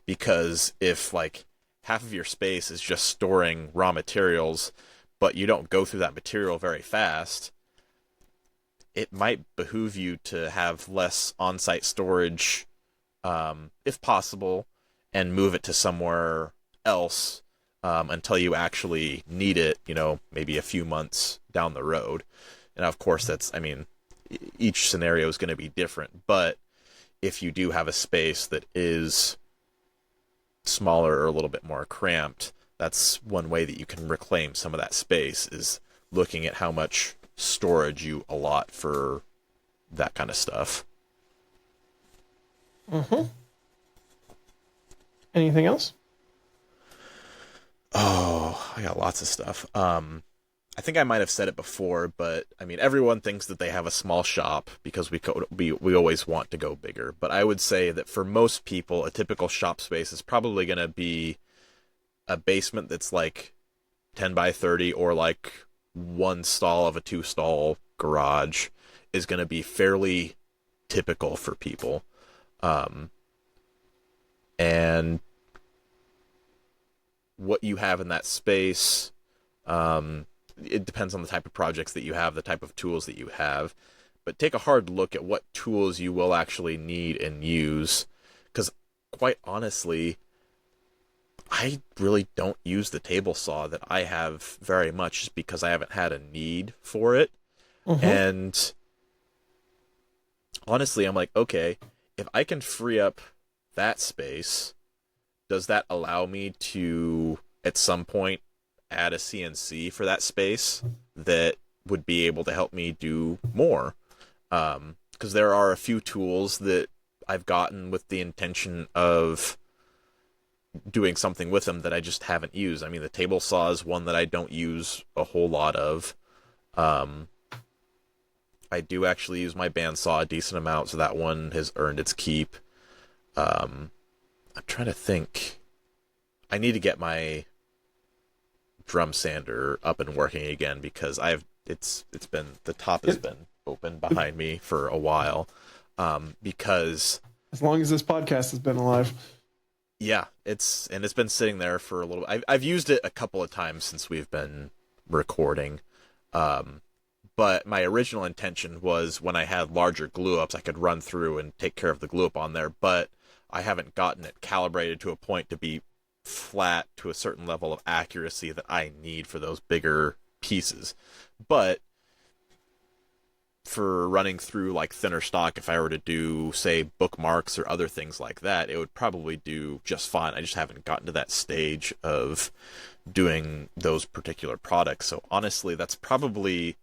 because if, like, half of your space is just storing raw materials, but you don't go through that material very fast, it might behoove you to have less on-site storage, if possible, and move it to somewhere else until you actually need it, maybe a few months down the road. And of course, each scenario is going to be different, but if you do have a space that is smaller or a little bit more cramped, that's one way that you can reclaim some of that space, is looking at how much storage you allot for that kind of stuff. Anything else? Oh, I got lots of stuff. I think I might have said it before, but everyone thinks that they have a small shop because we always want to go bigger. But I would say that for most people, a typical shop space is probably going to be a basement that's like 10 by 30, or like 1 stall of a 2-stall garage is going to be fairly typical for people. And what you have in that space, it depends on the type of projects that you have, the type of tools that you have, but take a hard look at what tools you will actually need and use, because quite honestly, I really don't use the table saw that I have very much, just because I haven't had a need for it. And honestly, I'm like, okay, if I can free up that space, does that allow me to, at some point, add a CNC for that space that would be able to help me do more? Because there are a few tools that I've gotten with the intention of doing something with them that I just haven't used. The table saw is one that I don't use a whole lot of. I do actually use my bandsaw a decent amount, so that one has earned its keep. I'm trying to think. I need to get my drum sander up and working again, because it's been, the top has been open behind me for a while, because as long as this podcast has been alive. Yeah, it's been sitting there for a little. I've used it a couple of times since we've been recording, but my original intention was, when I had larger glue ups, I could run through and take care of the glue up on there, but I haven't gotten it calibrated to a point to be flat to a certain level of accuracy that I need for those bigger pieces. But for running through like thinner stock, if I were to do, say, bookmarks or other things like that, it would probably do just fine. I just haven't gotten to that stage of doing those particular products. So honestly, that's probably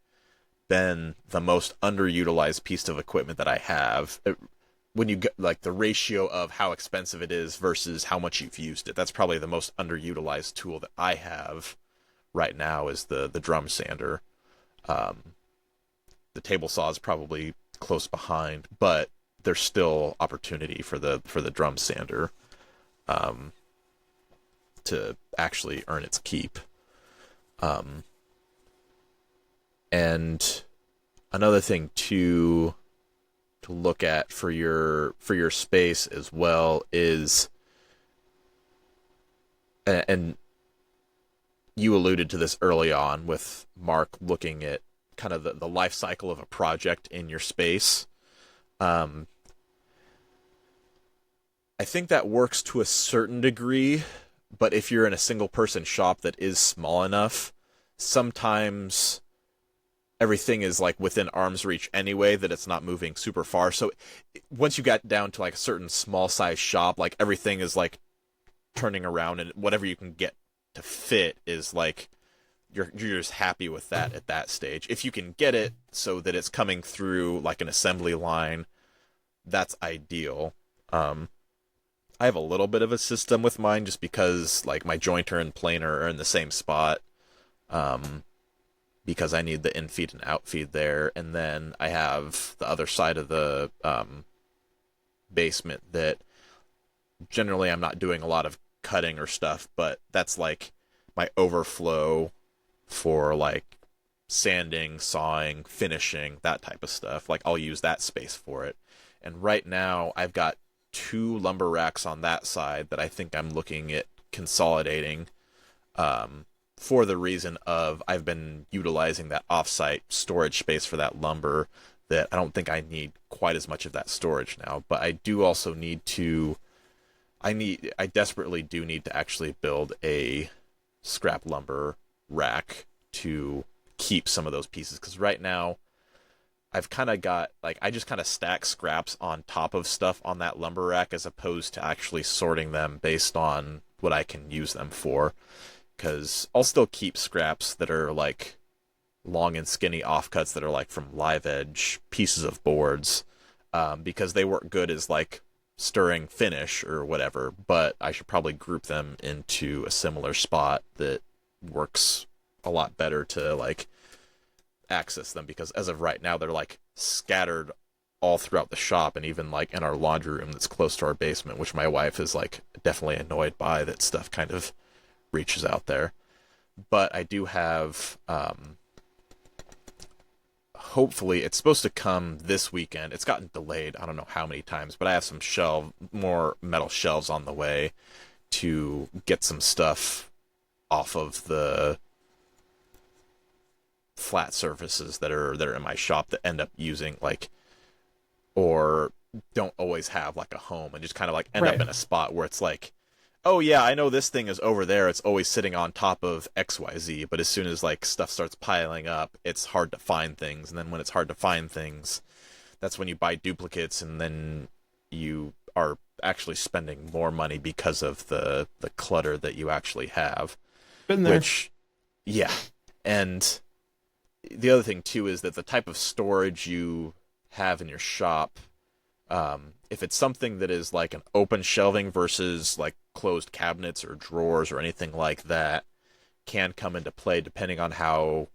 been the most underutilized piece of equipment that I have. When you get like the ratio of how expensive it is versus how much you've used it, that's probably the most underutilized tool that I have right now, is the drum sander. The table saw is probably close behind, but there's still opportunity for the drum sander to actually earn its keep. And another thing to look at for your space as well is and you alluded to this early on with Mark looking at kind of the life cycle of a project in your space. I think that works to a certain degree, but if you're in a single person shop that is small enough, sometimes everything is like within arm's reach anyway, that it's not moving super far. So once you get down to like a certain small size shop, like everything is like turning around, and whatever you can get to fit is like you're just happy with that at that stage. If you can get it so that it's coming through like an assembly line, that's ideal. I have a little bit of a system with mine just because like my jointer and planer are in the same spot, because I need the infeed and outfeed there. And then I have the other side of the basement that generally I'm not doing a lot of cutting or stuff, but that's like my overflow for like sanding, sawing, finishing, that type of stuff. Like I'll use that space for it. And right now I've got 2 lumber racks on that side that I think I'm looking at consolidating, for the reason of I've been utilizing that offsite storage space for that lumber, that I don't think I need quite as much of that storage now. But I do also need to, I desperately do need to actually build a scrap lumber rack to keep some of those pieces, because right now I've kind of got, like, I just kind of stack scraps on top of stuff on that lumber rack as opposed to actually sorting them based on what I can use them for. Because I'll still keep scraps that are, like, long and skinny offcuts that are, like, from live edge pieces of boards, because they work good as, like, stirring finish or whatever, but I should probably group them into a similar spot that works a lot better to, like, access them, because as of right now they're like scattered all throughout the shop, and even like in our laundry room that's close to our basement, which my wife is like definitely annoyed by, that stuff kind of reaches out there. But I do have hopefully it's supposed to come this weekend. It's gotten delayed, I don't know how many times, but I have some more metal shelves on the way to get some stuff off of the flat surfaces that are in my shop that end up using like, or don't always have like a home, and just kind of like end up in a spot where it's like, oh yeah, I know this thing is over there, it's always sitting on top of XYZ, but as soon as like stuff starts piling up, it's hard to find things. And then when it's hard to find things, that's when you buy duplicates, and then you are actually spending more money because of the clutter that you actually have. Been there. Which, yeah. And the other thing too is that the type of storage you have in your shop, if it's something that is like an open shelving versus like closed cabinets or drawers or anything like that, can come into play depending on how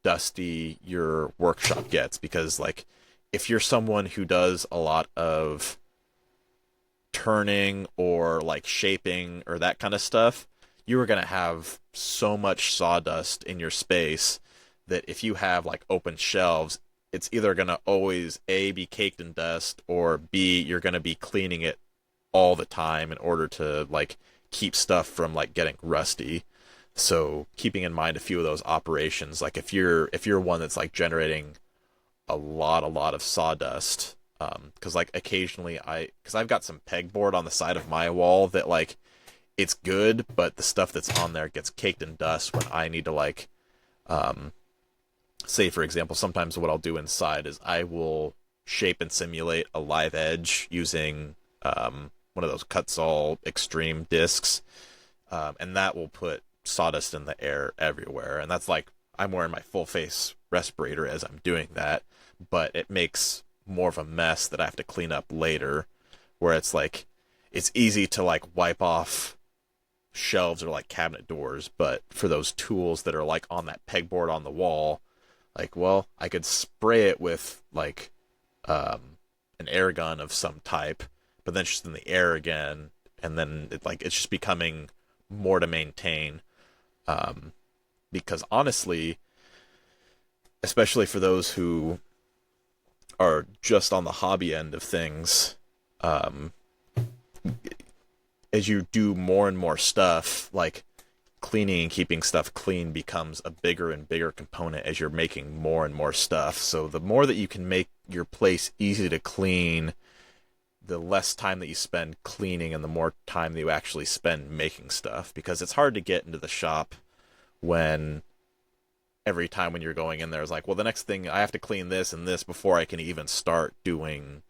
dusty your workshop gets. Because like if you're someone who does a lot of turning or like shaping or that kind of stuff, you are going to have so much sawdust in your space that if you have like open shelves, it's either going to always A, be caked in dust, or B, you're going to be cleaning it all the time in order to like keep stuff from like getting rusty. So keeping in mind a few of those operations, like if you're one that's like generating a lot of sawdust, because like occasionally because I've got some pegboard on the side of my wall that like it's good, but the stuff that's on there gets caked in dust when I need to like say, for example, sometimes what I'll do inside is I will shape and simulate a live edge using one of those Kutzall extreme discs, and that will put sawdust in the air everywhere. And that's like, I'm wearing my full face respirator as I'm doing that, but it makes more of a mess that I have to clean up later, where it's like, it's easy to like wipe off shelves or like cabinet doors, but for those tools that are like on that pegboard on the wall, like, well, I could spray it with like an air gun of some type, but then it's just in the air again, and then it's just becoming more to maintain. Because honestly, especially for those who are just on the hobby end of things, as you do more and more stuff, like cleaning and keeping stuff clean becomes a bigger and bigger component as you're making more and more stuff. So the more that you can make your place easy to clean, the less time that you spend cleaning and the more time that you actually spend making stuff, because it's hard to get into the shop when every time when you're going in there is like, well, the next thing I have to clean this and this before I can even start doing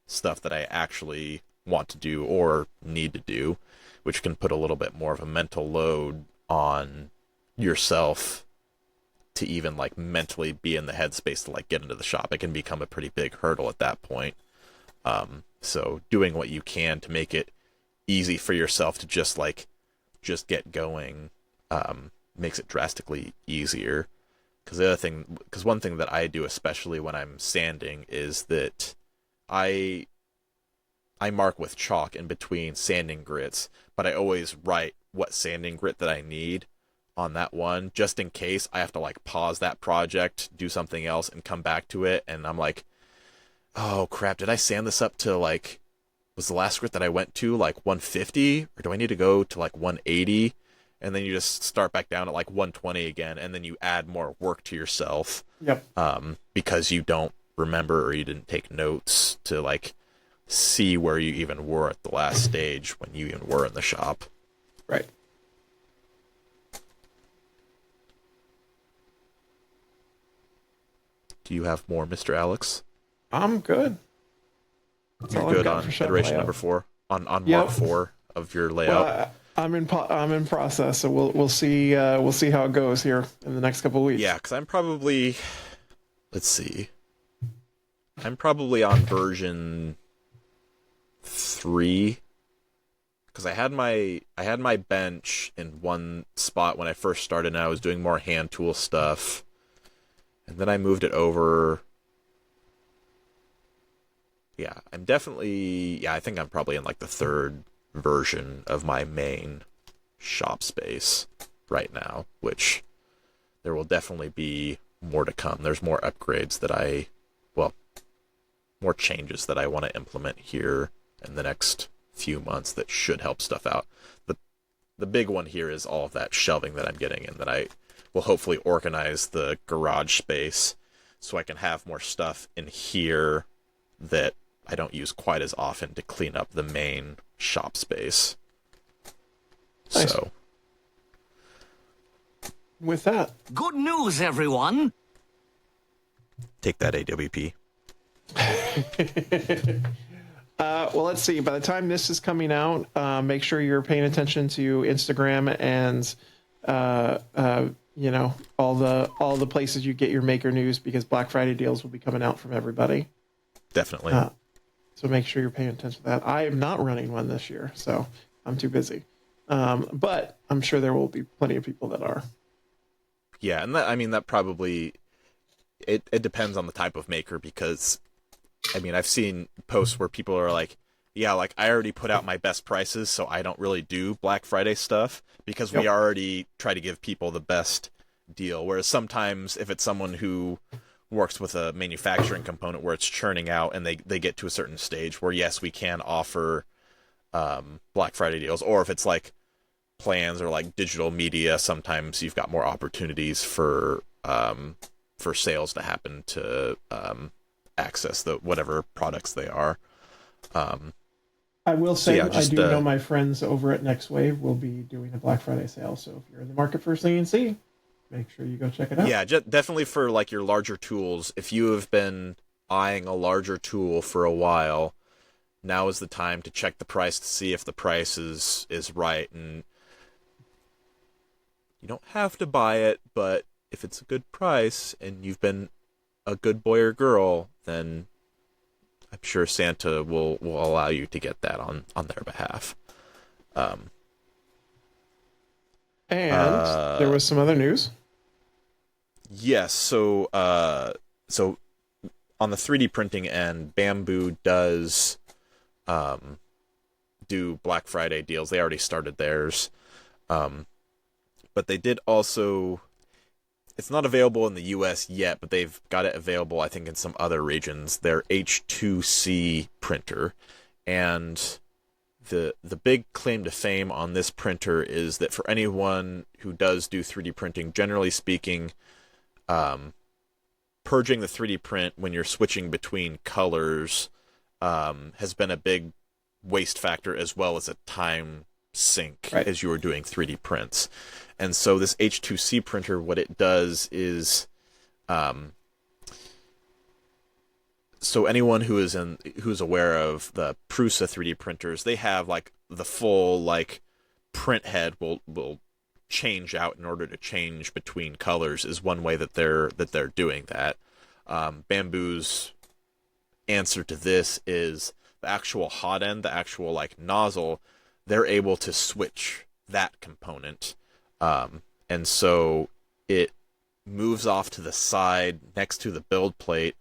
stuff that I actually want to do or need to do, which can put a little bit more of a mental load on yourself to even like mentally be in the headspace to like get into the shop. It can become a pretty big hurdle at that point. So doing what you can to make it easy for yourself to just get going makes it drastically easier. Because one thing that I do, especially when I'm sanding, is that I mark with chalk in between sanding grits, but I always write what sanding grit that I need on that one, just in case I have to like pause that project, do something else, and come back to it, and I'm like, oh crap, did I sand this up to like, was the last grit that I went to like 150, or do I need to go to like 180? And then you just start back down at like 120 again, and then you add more work to yourself. Yep. Because you don't remember or you didn't take notes to like see where you even were at the last stage when you even were in the shop. Right. Do you have more, Mr. Alex? I'm good. That's all You're I've good got on for shop iteration layout. number 4 on Mark Yep. 4 of your layout. Well, I'm in process, so we'll see how it goes here in the next couple of weeks. Yeah, because I'm probably, let's see, I'm probably on version 3, because I had my bench in one spot when I first started, and I was doing more hand tool stuff, and then I moved it over. Yeah, I think I'm probably in like the 3rd version of my main shop space right now, which there will definitely be more to come. There's more upgrades more changes that I want to implement here in the next few months that should help stuff out. The big one here is all of that shelving that I'm getting in, that I will hopefully organize the garage space so I can have more stuff in here that I don't use quite as often to clean up the main shop space. Nice. So, With that, Good news, everyone! take that, AWP. well, let's see. By the time this is coming out, make sure you're paying attention to Instagram and all the places you get your maker news, because Black Friday deals will be coming out from everybody. Definitely. So make sure you're paying attention to that. I am not running one this year, so I'm too busy. But I'm sure there will be plenty of people that are. Yeah, and that probably, it depends on the type of maker, because I've seen posts where people are like, yeah, like I already put out my best prices, so I don't really do Black Friday stuff, because we already try to give people the best deal. Whereas sometimes if it's someone who works with a manufacturing component where it's churning out and they get to a certain stage where, yes, we can offer Black Friday deals, or if it's like plans or like digital media, sometimes you've got more opportunities for sales to happen to access the whatever products they are. I will say, I do know my friends over at Next Wave will be doing a Black Friday sale. So if you're in the market for CNC, make sure you go check it out. Yeah, definitely for like your larger tools. If you have been eyeing a larger tool for a while, now is the time to check the price to see if the price is right. And you don't have to buy it, but if it's a good price and you've been a good boy or girl, then I'm sure Santa will allow you to get that on their behalf. And there was some other news. Yes, so on the 3D printing end, Bamboo does do Black Friday deals. They already started theirs. But they did also, it's not available in the US yet, but they've got it available, I think, in some other regions, their H2C printer. And the big claim to fame on this printer is that for anyone who does do 3D printing, generally speaking, purging the 3D print when you're switching between colors has been a big waste factor, as well as a time sink as you are doing 3D prints. And so this H2C printer, what it does is, so anyone who's aware of the Prusa 3D printers, they have like the full like print head will change out in order to change between colors is one way that they're doing that. Bamboo's answer to this is the actual hot end, the actual like nozzle. They're able to switch that component, and so it moves off to the side next to the build plate,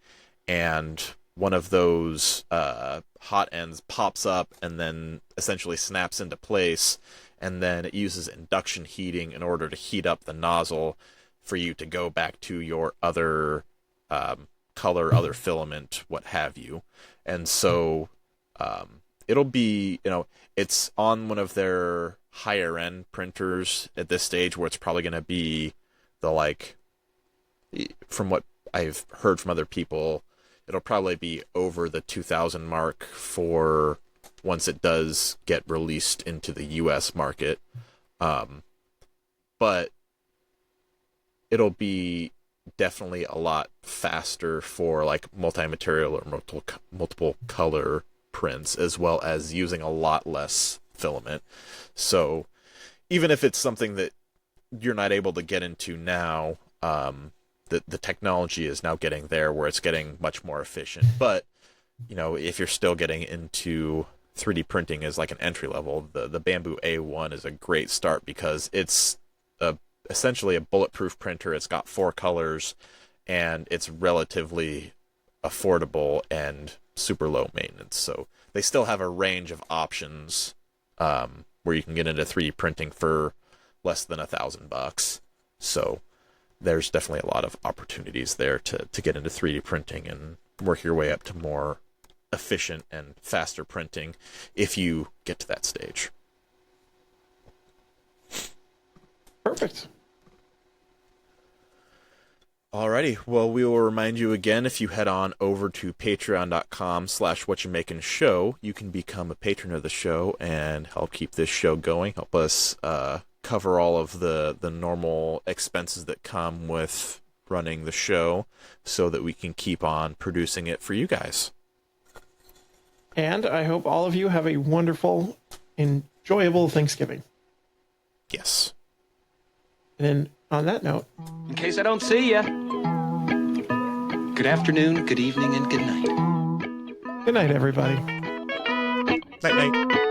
and one of those hot ends pops up and then essentially snaps into place, and then it uses induction heating in order to heat up the nozzle for you to go back to your other color, other filament, what have you. And so it'll be, it's on one of their higher end printers at this stage, where it's probably going to be the, like, from what I've heard from other people, it'll probably be over the 2000 mark for once it does get released into the US market. But it'll be definitely a lot faster for like multi-material or multiple color prints, as well as using a lot less filament. So even if it's something that you're not able to get into now, the technology is now getting there where it's getting much more efficient. But if you're still getting into 3D printing as like an entry level, the Bamboo A1 is a great start, because it's essentially a bulletproof printer. It's got 4 colors, and it's relatively affordable and super low maintenance. So they still have a range of options where you can get into 3D printing for less than $1,000. So there's definitely a lot of opportunities there to get into 3D printing and work your way up to more efficient and faster printing if you get to that stage. Perfect. Alrighty, well, we will remind you again, if you head on over to patreon.com/Whatcha show, you can become a patron of the show and help keep this show going, help us cover all of the normal expenses that come with running the show, so that we can keep on producing it for you guys. And I hope all of you have a wonderful, enjoyable Thanksgiving. Yes. And then on that note, In case I don't see ya, good afternoon, good evening, and good night. good night, everybody. Night, night.